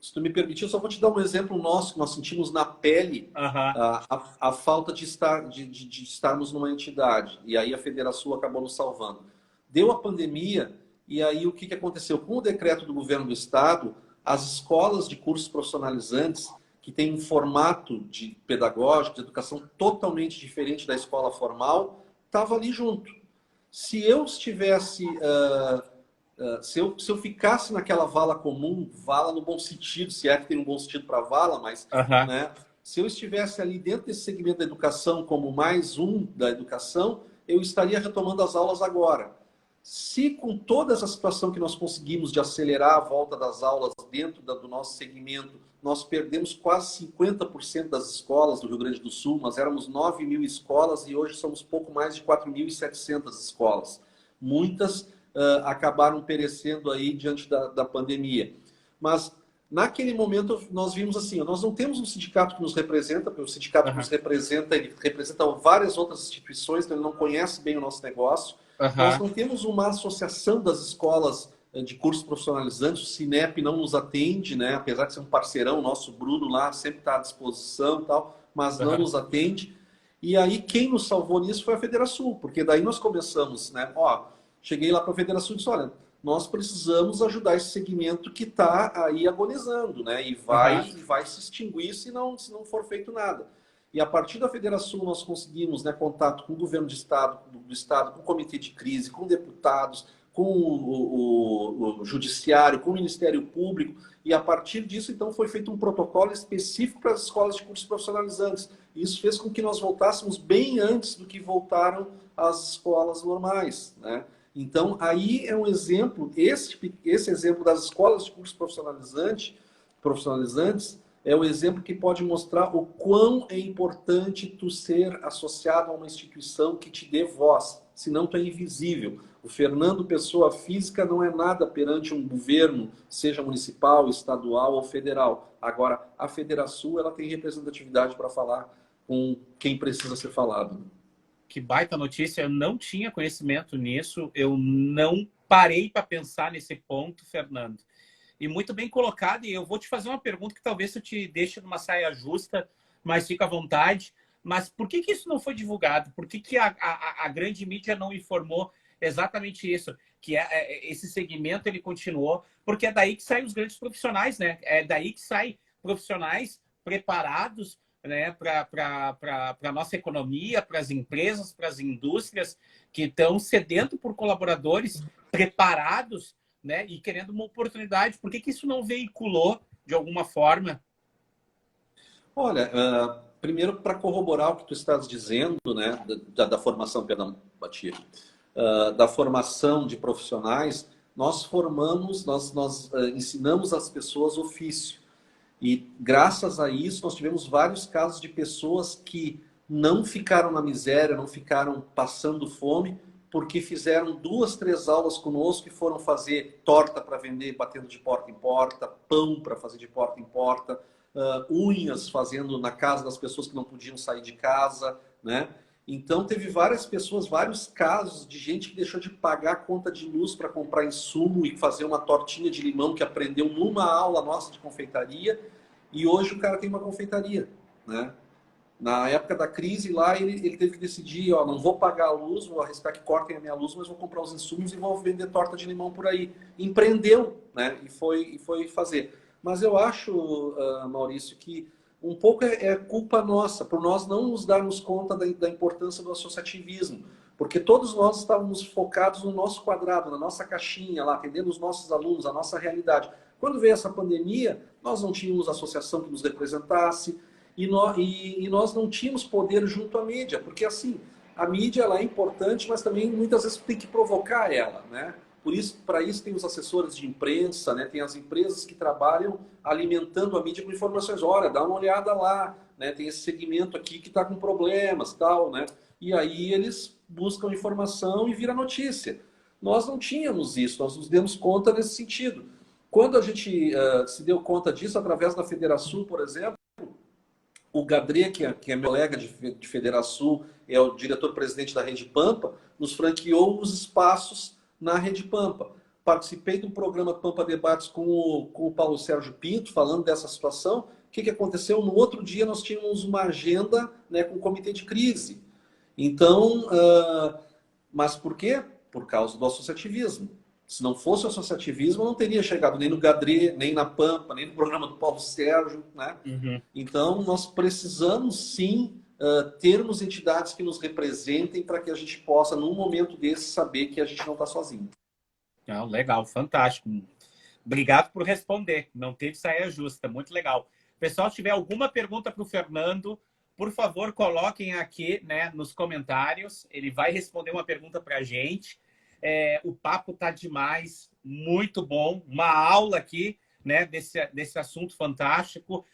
Se tu me permitir, eu só vou te dar um exemplo nosso, que nós sentimos na pele a falta de estarmos numa entidade. E aí a Federação acabou nos salvando. Deu a pandemia, e aí o que aconteceu? Com o decreto do governo do Estado, as escolas de cursos profissionalizantes, que têm um formato de pedagógico, de educação totalmente diferente da escola formal, estavam ali junto. Se eu estivesse... se eu ficasse naquela vala comum, vala no bom sentido, se é que tem um bom sentido para vala, mas né, se eu estivesse ali dentro desse segmento da educação como mais um da educação, eu estaria retomando as aulas agora. Se com toda essa situação que nós conseguimos de acelerar a volta das aulas dentro do nosso segmento, nós perdemos quase 50% das escolas do Rio Grande do Sul, nós éramos 9 mil escolas e hoje somos pouco mais de 4.700 escolas. Muitas acabaram perecendo aí diante da pandemia. Mas, naquele momento, nós vimos assim, nós não temos um sindicato que nos representa, porque o sindicato que nos representa, ele representa várias outras instituições, então ele não conhece bem o nosso negócio. Nós não temos uma associação das escolas de cursos profissionalizantes, o Sinep não nos atende, né? Apesar de ser um parceirão, nosso Bruno lá sempre está à disposição e tal, mas não nos atende. E aí, quem nos salvou nisso foi a Federação, porque daí nós começamos, né? Cheguei lá para a Federação e disse, olha, nós precisamos ajudar esse segmento que está aí agonizando, né? E vai se extinguir se não for feito nada. E a partir da Federação nós conseguimos, né, contato com o governo do Estado, com o comitê de crise, com deputados, com o judiciário, com o Ministério Público. E a partir disso, então, foi feito um protocolo específico para as escolas de cursos profissionalizantes. E isso fez com que nós voltássemos bem antes do que voltaram as escolas normais, né? Então, aí é um exemplo, esse exemplo das escolas de cursos profissionalizantes é o exemplo que pode mostrar o quão é importante tu ser associado a uma instituição que te dê voz, senão tu é invisível. O Fernando, pessoa física, não é nada perante um governo, seja municipal, estadual ou federal. Agora, a Federação, ela tem representatividade para falar com quem precisa ser falado. Que baita notícia, eu não tinha conhecimento nisso, eu não parei para pensar nesse ponto, Fernando. E muito bem colocado, e eu vou te fazer uma pergunta que talvez eu te deixe numa saia justa, mas fica à vontade. Mas por que isso não foi divulgado? Por que a grande mídia não informou exatamente isso? Que esse segmento ele continuou, porque é daí que saem os grandes profissionais, né? É daí que saem profissionais preparados, né, para a nossa economia, para as empresas, para as indústrias que estão sedento por colaboradores preparados, né, e querendo uma oportunidade. Por que isso não veiculou de alguma forma? Olha, primeiro para corroborar o que tu estás dizendo, né, da formação, perdão, Batia, da formação de profissionais, nós formamos, nós ensinamos as pessoas ofício. E graças a isso, nós tivemos vários casos de pessoas que não ficaram na miséria, não ficaram passando fome, porque fizeram 2, 3 aulas conosco e foram fazer torta para vender, batendo de porta em porta, pão para fazer de porta em porta, unhas fazendo na casa das pessoas que não podiam sair de casa, né? Então teve várias pessoas, vários casos de gente que deixou de pagar a conta de luz para comprar insumo e fazer uma tortinha de limão que aprendeu numa aula nossa de confeitaria, e hoje o cara tem uma confeitaria, né? Na época da crise lá, ele teve que decidir, ó, não vou pagar a luz, vou arriscar que cortem a minha luz, mas vou comprar os insumos e vou vender torta de limão por aí. Empreendeu, né? E foi fazer. Mas eu acho, Maurício, que um pouco é culpa nossa, por nós não nos darmos conta da importância do associativismo. Porque todos nós estávamos focados no nosso quadrado, na nossa caixinha, lá, atendendo os nossos alunos, a nossa realidade. Quando veio essa pandemia, nós não tínhamos associação que nos representasse e nós não tínhamos poder junto à mídia, porque assim, a mídia ela é importante, mas também muitas vezes tem que provocar ela, né? Por isso, para isso tem os assessores de imprensa, né? Tem as empresas que trabalham alimentando a mídia com informações. Olha, dá uma olhada lá, né? Tem esse segmento aqui que está com problemas, tal, né? E aí eles buscam informação e vira notícia. Nós não tínhamos isso, nós nos demos conta nesse sentido. Quando a gente se deu conta disso, através da Federação, por exemplo, o Gadré, que é meu colega de Federação, é o diretor-presidente da Rede Pampa, nos franqueou os espaços na Rede Pampa. Participei do programa Pampa Debates com o Paulo Sérgio Pinto, falando dessa situação. O que aconteceu? No outro dia, nós tínhamos uma agenda, né, com o comitê de crise. Então, mas por quê? Por causa do associativismo. Se não fosse o associativismo, eu não teria chegado nem no Gadré, nem na Pampa, nem no programa do Paulo Sérgio, né? Uhum. Então, nós precisamos, sim, termos entidades que nos representem para que a gente possa, num momento desse, saber que a gente não está sozinho. Não, legal, fantástico. Obrigado por responder. Não teve saia justa, muito legal. Pessoal, se tiver alguma pergunta para o Fernando, por favor, coloquem aqui, né, nos comentários. Ele vai responder uma pergunta para a gente. O papo tá demais, muito bom. Uma aula aqui, né, desse assunto fantástico.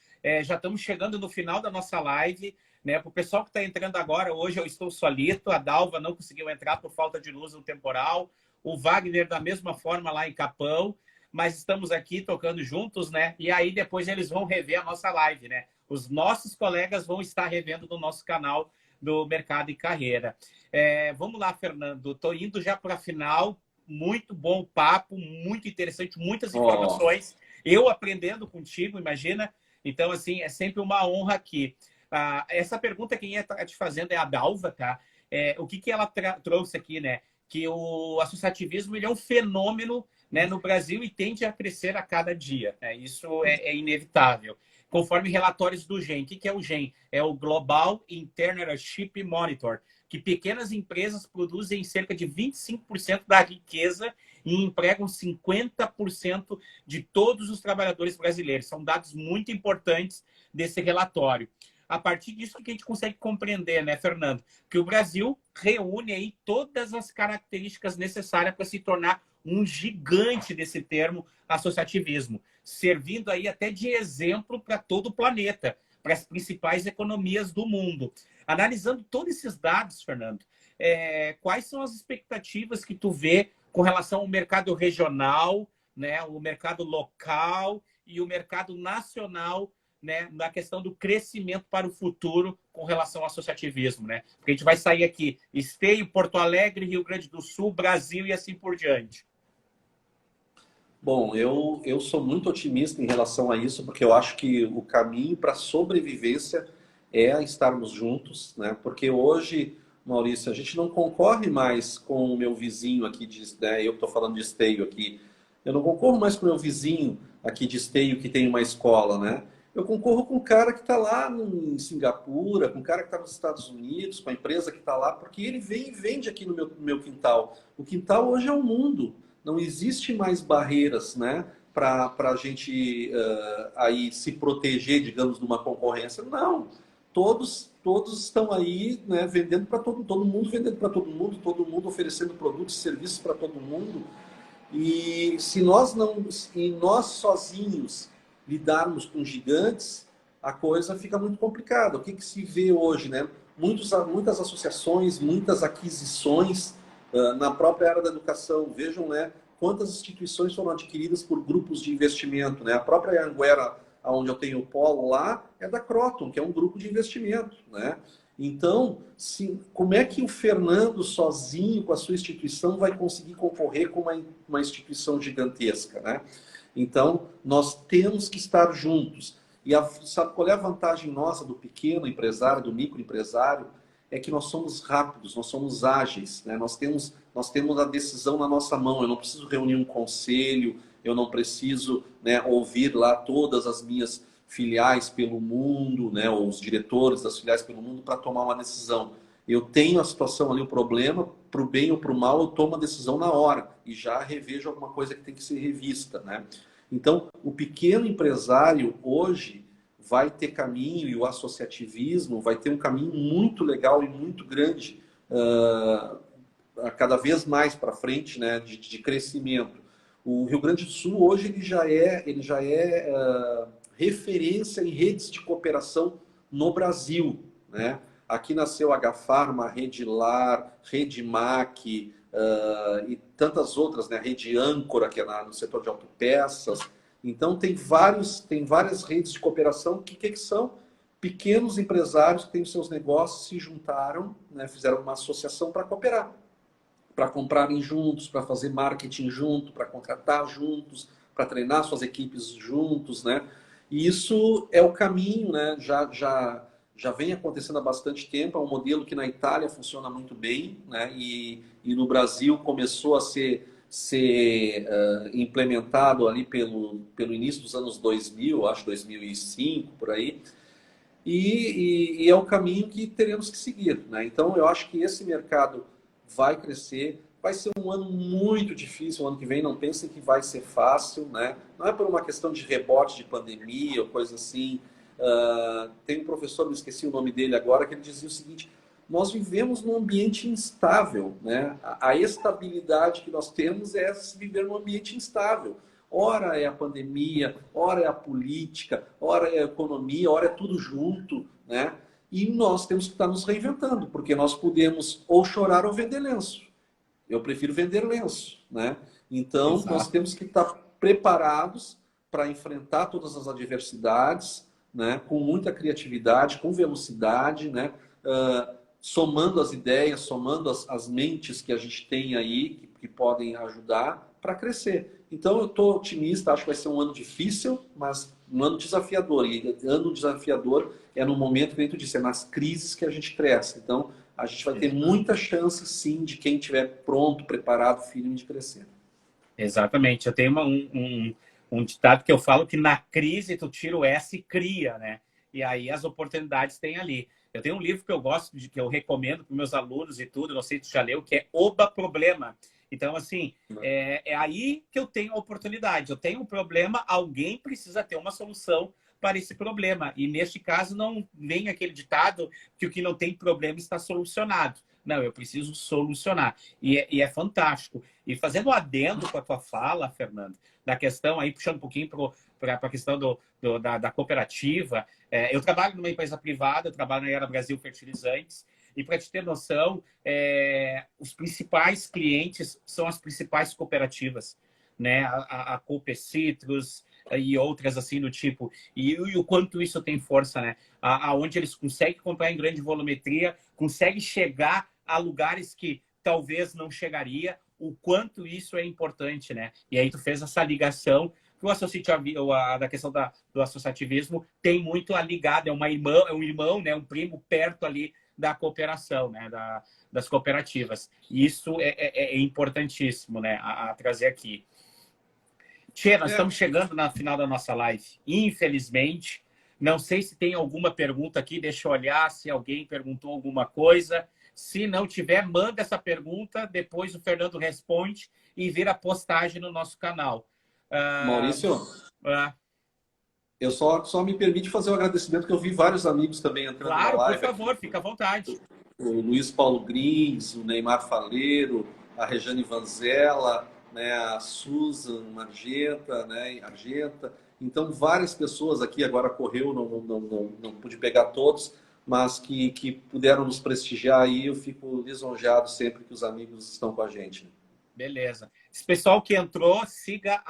Já estamos chegando no final da nossa live. Né? Para o pessoal que está entrando agora, hoje eu estou solito. A Dalva não conseguiu entrar por falta de luz no temporal. O Wagner, da mesma forma, lá em Capão. Mas estamos aqui tocando juntos, né? E aí depois eles vão rever a nossa live, né? Os nossos colegas vão estar revendo no nosso canal do Mercado e Carreira. Vamos lá, Fernando. Estou indo já para a final. Muito bom o papo, muito interessante, muitas informações. Eu aprendendo contigo, imagina. Então, assim, é sempre uma honra aqui. Essa pergunta quem está te fazendo é a Dalva, tá? O que ela trouxe aqui, né? Que o associativismo ele é um fenômeno, né, no Brasil e tende a crescer a cada dia. Né? Isso é inevitável. Conforme relatórios do GEM. O que é o GEM? É o Global Entrepreneurship Monitor, que pequenas empresas produzem cerca de 25% da riqueza e empregam 50% de todos os trabalhadores brasileiros. São dados muito importantes desse relatório. A partir disso que a gente consegue compreender, né, Fernando? Que o Brasil reúne aí todas as características necessárias para se tornar um gigante desse termo associativismo, servindo aí até de exemplo para todo o planeta, para as principais economias do mundo. Analisando todos esses dados, Fernando, quais são as expectativas que tu vê com relação ao mercado regional, né, o mercado local e o mercado nacional, né, na questão do crescimento para o futuro com relação ao associativismo, né? Porque a gente vai sair aqui, Esteio, Porto Alegre, Rio Grande do Sul, Brasil e assim por diante. Bom, eu sou muito otimista em relação a isso, porque eu acho que o caminho para a sobrevivência é estarmos juntos, né? Porque hoje, Maurício, a gente não concorre mais com o meu vizinho aqui, né? Eu estou falando de Esteio aqui. Eu não concorro mais com o meu vizinho aqui de Esteio que tem uma escola, né? Eu concorro com o cara que está lá em Singapura, com o cara que está nos Estados Unidos, com a empresa que está lá, porque ele vem e vende aqui no meu quintal. O quintal hoje é o mundo. Não existe mais barreiras, né, para a gente aí se proteger, digamos, de uma concorrência. Não, todos estão aí, né, vendendo para todo mundo, vendendo para todo mundo oferecendo produtos e serviços para todo mundo. E se nós não, e nós sozinhos lidarmos com gigantes, a coisa fica muito complicada. O que se vê hoje, né? Muitas associações, muitas aquisições na própria área da educação. Vejam, né, quantas instituições foram adquiridas por grupos de investimento, né? A própria Anguera, onde eu tenho o polo lá, é da Croton, que é um grupo de investimento, né? Então, como é que o Fernando, sozinho, com a sua instituição, vai conseguir concorrer com uma instituição gigantesca, né? Então, nós temos que estar juntos. E sabe qual é a vantagem nossa do pequeno empresário, do microempresário? É que nós somos rápidos, nós somos ágeis, né? Nós temos a decisão na nossa mão. Eu não preciso reunir um conselho, eu não preciso, né, ouvir lá todas as minhas filiais pelo mundo, né, ou os diretores das filiais pelo mundo para tomar uma decisão. Eu tenho a situação ali, o problema, para o bem ou para o mal, eu tomo a decisão na hora e já revejo alguma coisa que tem que ser revista, né? Então, o pequeno empresário hoje vai ter caminho, e o associativismo vai ter um caminho muito legal e muito grande, cada vez mais para frente, né, de crescimento. O Rio Grande do Sul hoje ele já é referência em redes de cooperação no Brasil, né? Aqui nasceu a H-Pharma, a Rede Lar, Rede MAC e tantas outras, né? A Rede Âncora, que é no setor de autopeças. Então, tem várias redes de cooperação que são pequenos empresários que têm os seus negócios, se juntaram, né? Fizeram uma associação para cooperar, para comprarem juntos, para fazer marketing junto, para contratar juntos, para treinar suas equipes juntos, né? E isso é o caminho, né? Já vem acontecendo há bastante tempo. É um modelo que na Itália funciona muito bem, né? E no Brasil começou a ser implementado ali pelo início dos anos 2000, acho 2005, por aí. E é o caminho que teremos que seguir, né? Então, eu acho que esse mercado vai crescer. Vai ser um ano muito difícil, o ano que vem. Não pensem que vai ser fácil, né? Não é por uma questão de rebote de pandemia ou coisa assim. Tem um professor, me esqueci o nome dele agora, que ele dizia o seguinte: nós vivemos num ambiente instável, né? A estabilidade que nós temos é viver num ambiente instável. Ora é a pandemia, ora é a política, ora é a economia, ora é tudo junto, né? E nós temos que estar nos reinventando, porque nós podemos ou chorar ou vender lenço. Eu prefiro vender lenço, né? Então, Exato. nós temos que estar preparados para enfrentar todas as adversidades, né? Com muita criatividade, com velocidade, né? Somando as ideias, somando as mentes que a gente tem aí, que podem ajudar para crescer. Então, eu estou otimista, acho que vai ser um ano difícil, mas um ano desafiador. E ano desafiador é no momento que a gente disse, é nas crises que a gente cresce. Então, a gente vai ter muita chance, sim, de quem estiver pronto, preparado, firme de crescer. Exatamente. Eu tenho um ditado que eu falo que na crise tu tira o S e cria, né? E aí as oportunidades têm ali. Eu tenho um livro que eu gosto, que eu recomendo para meus alunos e tudo, não sei se tu já leu, que é Oba Problema. Então, assim, é aí que eu tenho a oportunidade. Eu tenho um problema, alguém precisa ter uma solução para esse problema. E, neste caso, não vem aquele ditado que o que não tem problema está solucionado. Não, eu preciso solucionar. E é fantástico. E fazendo um adendo com a tua fala, Fernando, da questão aí, puxando um pouquinho para a questão da cooperativa, eu trabalho numa empresa privada, eu trabalho na Era Brasil Fertilizantes, E para te ter noção, os principais clientes são as principais cooperativas, né? A Cooper Citrus e outras assim do tipo. E o quanto isso tem força, né? Aonde eles conseguem comprar em grande volumetria, conseguem chegar a lugares que talvez não chegaria, o quanto isso é importante, né? E aí tu fez essa ligação que o associativismo, da questão do associativismo tem muito a ligada, é um irmão, né? Um primo perto ali da cooperação, né? Das cooperativas. E isso é importantíssimo, né? A trazer aqui. Tchê, nós estamos chegando na final da nossa live. Infelizmente, não sei se tem alguma pergunta aqui, deixa eu olhar se alguém perguntou alguma coisa. Se não tiver, manda essa pergunta, depois o Fernando responde e vira postagem no nosso canal. Maurício, eu só me permite fazer um agradecimento, que eu vi vários amigos também entrando na claro, por live favor, aqui. fica à vontade. O Luiz Paulo Grins, o Neymar Faleiro, a Rejane Vanzella, né, a Susan Argenta, né, Argenta. Então, várias pessoas aqui, agora correu, não pude pegar todos, mas que puderam nos prestigiar aí. Eu fico lisonjeado sempre que os amigos estão com a gente. Beleza. Esse pessoal que entrou, siga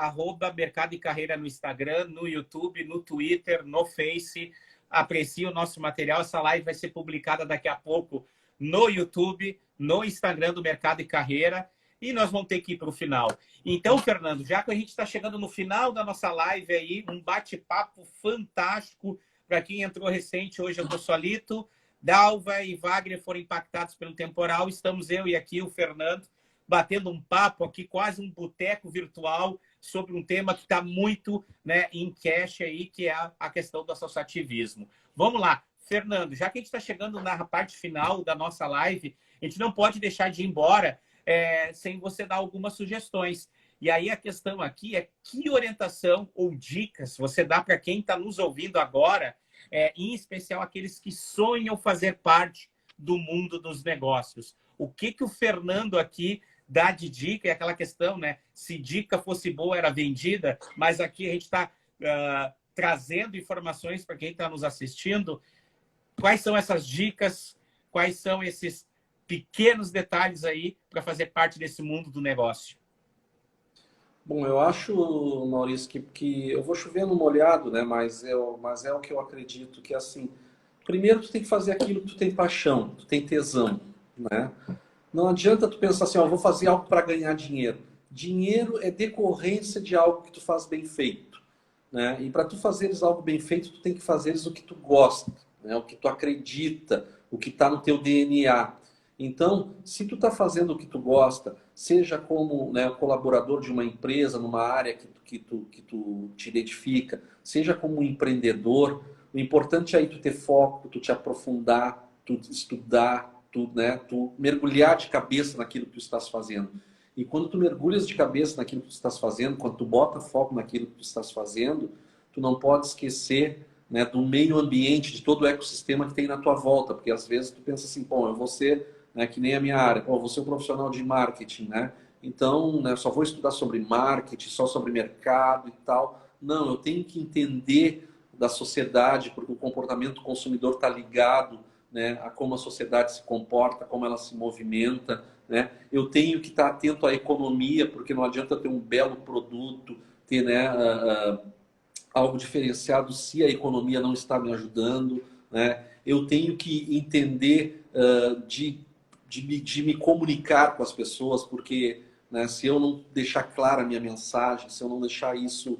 @Mercado e Carreira no Instagram, no YouTube, no Twitter, no Face. Aprecie o nosso material. Essa live vai ser publicada daqui a pouco no YouTube, no Instagram do Mercado e Carreira. E nós vamos ter que ir para o final. Então, Fernando, já que a gente está chegando no final da nossa live aí, um bate-papo fantástico para quem entrou recente. Hoje eu estou solito. Dalva e Wagner foram impactados pelo temporal. Estamos eu e aqui o Fernando batendo um papo aqui, quase um boteco virtual, sobre um tema que está muito, né, em cash aí, que é a questão do associativismo. Vamos lá, Fernando, já que a gente está chegando na parte final da nossa live, a gente não pode deixar de ir embora sem você dar algumas sugestões. E aí a questão aqui é que orientação ou dicas você dá para quem está nos ouvindo agora, em especial aqueles que sonham fazer parte do mundo dos negócios. O que o Fernando aqui dá de dica? É aquela questão, né? Se dica fosse boa, era vendida, mas aqui a gente está trazendo informações para quem está nos assistindo. Quais são essas dicas? Quais são esses pequenos detalhes aí para fazer parte desse mundo do negócio? Bom, eu acho, Maurício, que eu vou chover no molhado, né? Mas é o que eu acredito que, assim, primeiro tu tem que fazer aquilo que tu tem paixão, tu tem tesão, né? Não adianta tu pensar assim, ó, vou fazer algo para ganhar dinheiro. Dinheiro é decorrência de algo que tu faz bem feito, né? E para tu fazeres algo bem feito, tu tem que fazeres o que tu gosta, né? O que tu acredita, o que está no teu DNA. Então, se tu está fazendo o que tu gosta, seja como, né, colaborador de uma empresa, numa área que tu te identifica, seja como um empreendedor, o importante é aí tu ter foco, tu te aprofundar, tu estudar, tu mergulhar de cabeça naquilo que tu estás fazendo. E quando tu mergulhas de cabeça naquilo que tu estás fazendo, quando tu bota foco naquilo que tu estás fazendo, tu não pode esquecer, né, do meio ambiente, de todo o ecossistema que tem na tua volta, porque às vezes tu pensa assim, pô, eu vou ser, né, que nem a minha área, pô, eu vou ser um profissional de marketing, né? Então, né, só vou estudar sobre marketing, só sobre mercado e tal. Não, eu tenho que entender da sociedade, porque o comportamento do consumidor está ligado, né, a como a sociedade se comporta, como ela se movimenta, né? Eu tenho que estar atento à economia, porque não adianta ter um belo produto, ter, né, algo diferenciado se a economia não está me ajudando, né? Eu tenho que entender de me comunicar com as pessoas, porque, né, se eu não deixar clara a minha mensagem, se eu não deixar isso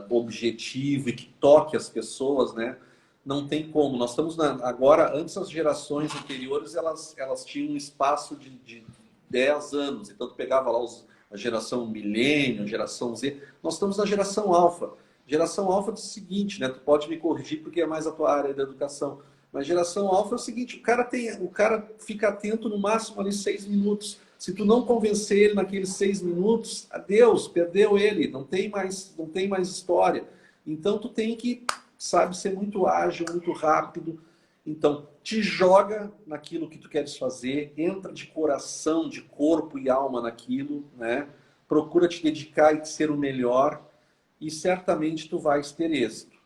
objetivo e que toque as pessoas, né? Não tem como. Nós estamos agora, antes as gerações anteriores, elas tinham um espaço de 10 anos. Então, tu pegava lá a geração milênio, a geração Z. Nós estamos na geração alfa. Geração alfa é o seguinte, né? Tu pode me corrigir porque é mais a tua área da educação. Mas geração alfa é o seguinte, o cara fica atento no máximo ali 6 minutos. Se tu não convencer ele naqueles 6 minutos, adeus, perdeu ele, não tem mais história. Então tu tem que, sabe, ser muito ágil, muito rápido. Então, te joga naquilo que tu queres fazer, entra de coração, de corpo e alma naquilo, né? Procura te dedicar e ser o melhor e certamente tu vais ter êxito.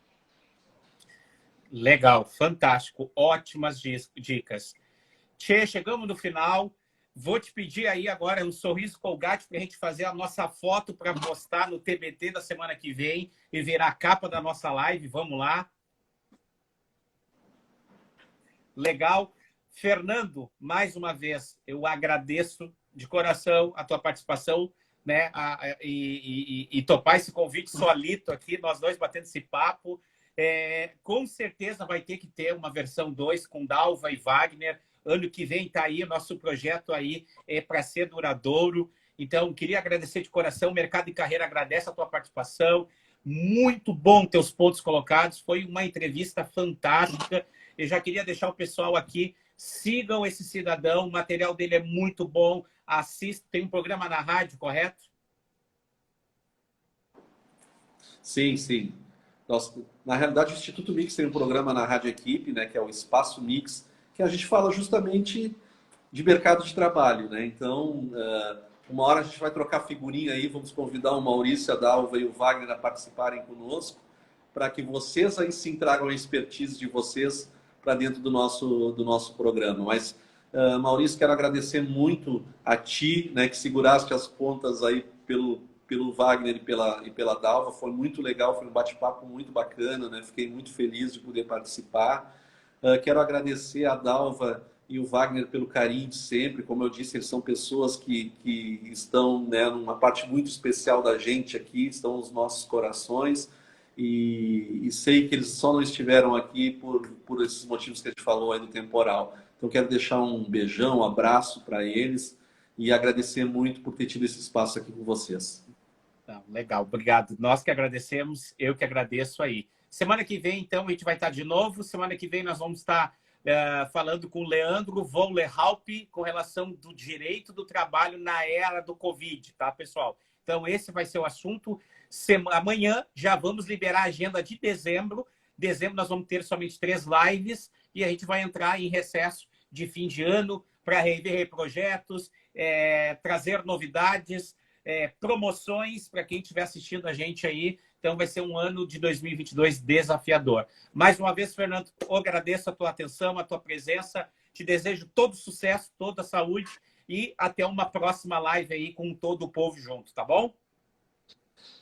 Legal, fantástico, ótimas dicas. Tchê, chegamos no final. Vou te pedir aí agora um sorriso Colgate para a gente fazer a nossa foto para postar no TBT da semana que vem e virar a capa da nossa live. Vamos lá. Legal. Fernando, mais uma vez, eu agradeço de coração a tua participação, né? E topar esse convite solito aqui, nós dois batendo esse papo. Com certeza vai ter que ter uma versão 2 com Dalva e Wagner. Ano que vem está aí, o nosso projeto aí para ser duradouro. Então, queria agradecer de coração. O Mercado e Carreira agradece a tua participação. Muito bom teus pontos colocados. Foi uma entrevista fantástica. Eu já queria deixar o pessoal aqui. Sigam esse cidadão, o material dele é muito bom. Assista, tem um programa na rádio, correto? Sim, sim. Na realidade, o Instituto Mix tem um programa na Rádio Equipe, né, que é o Espaço Mix, que a gente fala justamente de mercado de trabalho, né? Então, uma hora a gente vai trocar figurinha aí, vamos convidar o Maurício, a Dalva e o Wagner a participarem conosco, para que vocês aí sim tragam a expertise de vocês para dentro do nosso programa. Mas, Maurício, quero agradecer muito a ti, né, que seguraste as pontas aí pelo Wagner e pela Dalva. Foi muito legal, foi um bate-papo muito bacana, né? Fiquei muito feliz de poder participar. Quero agradecer a Dalva e o Wagner pelo carinho de sempre. Como eu disse, eles são pessoas que estão, né, numa parte muito especial da gente aqui, estão nos nossos corações. E sei que eles só não estiveram aqui por esses motivos que a gente falou aí do temporal. Então, quero deixar um beijão, um abraço para eles e agradecer muito por ter tido esse espaço aqui com vocês. Legal, obrigado. Nós que agradecemos, eu que agradeço aí. Semana que vem, então, a gente vai estar de novo. Semana que vem nós vamos estar falando com o Leandro von Lehraup com relação do direito do trabalho na era do Covid, tá, pessoal? Então, esse vai ser o assunto. Amanhã já vamos liberar a agenda de dezembro. Dezembro nós vamos ter somente 3 lives e a gente vai entrar em recesso de fim de ano para rever projetos, trazer novidades, promoções para quem estiver assistindo a gente aí. Então, vai ser um ano de 2022 desafiador. Mais uma vez, Fernando, eu agradeço a tua atenção, a tua presença. Te desejo todo sucesso, toda saúde e até uma próxima live aí com todo o povo junto, tá bom?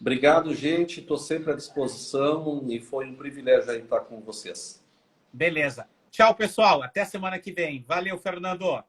Obrigado, gente. Estou sempre à disposição e foi um privilégio aí estar com vocês. Beleza. Tchau, pessoal. Até semana que vem. Valeu, Fernando.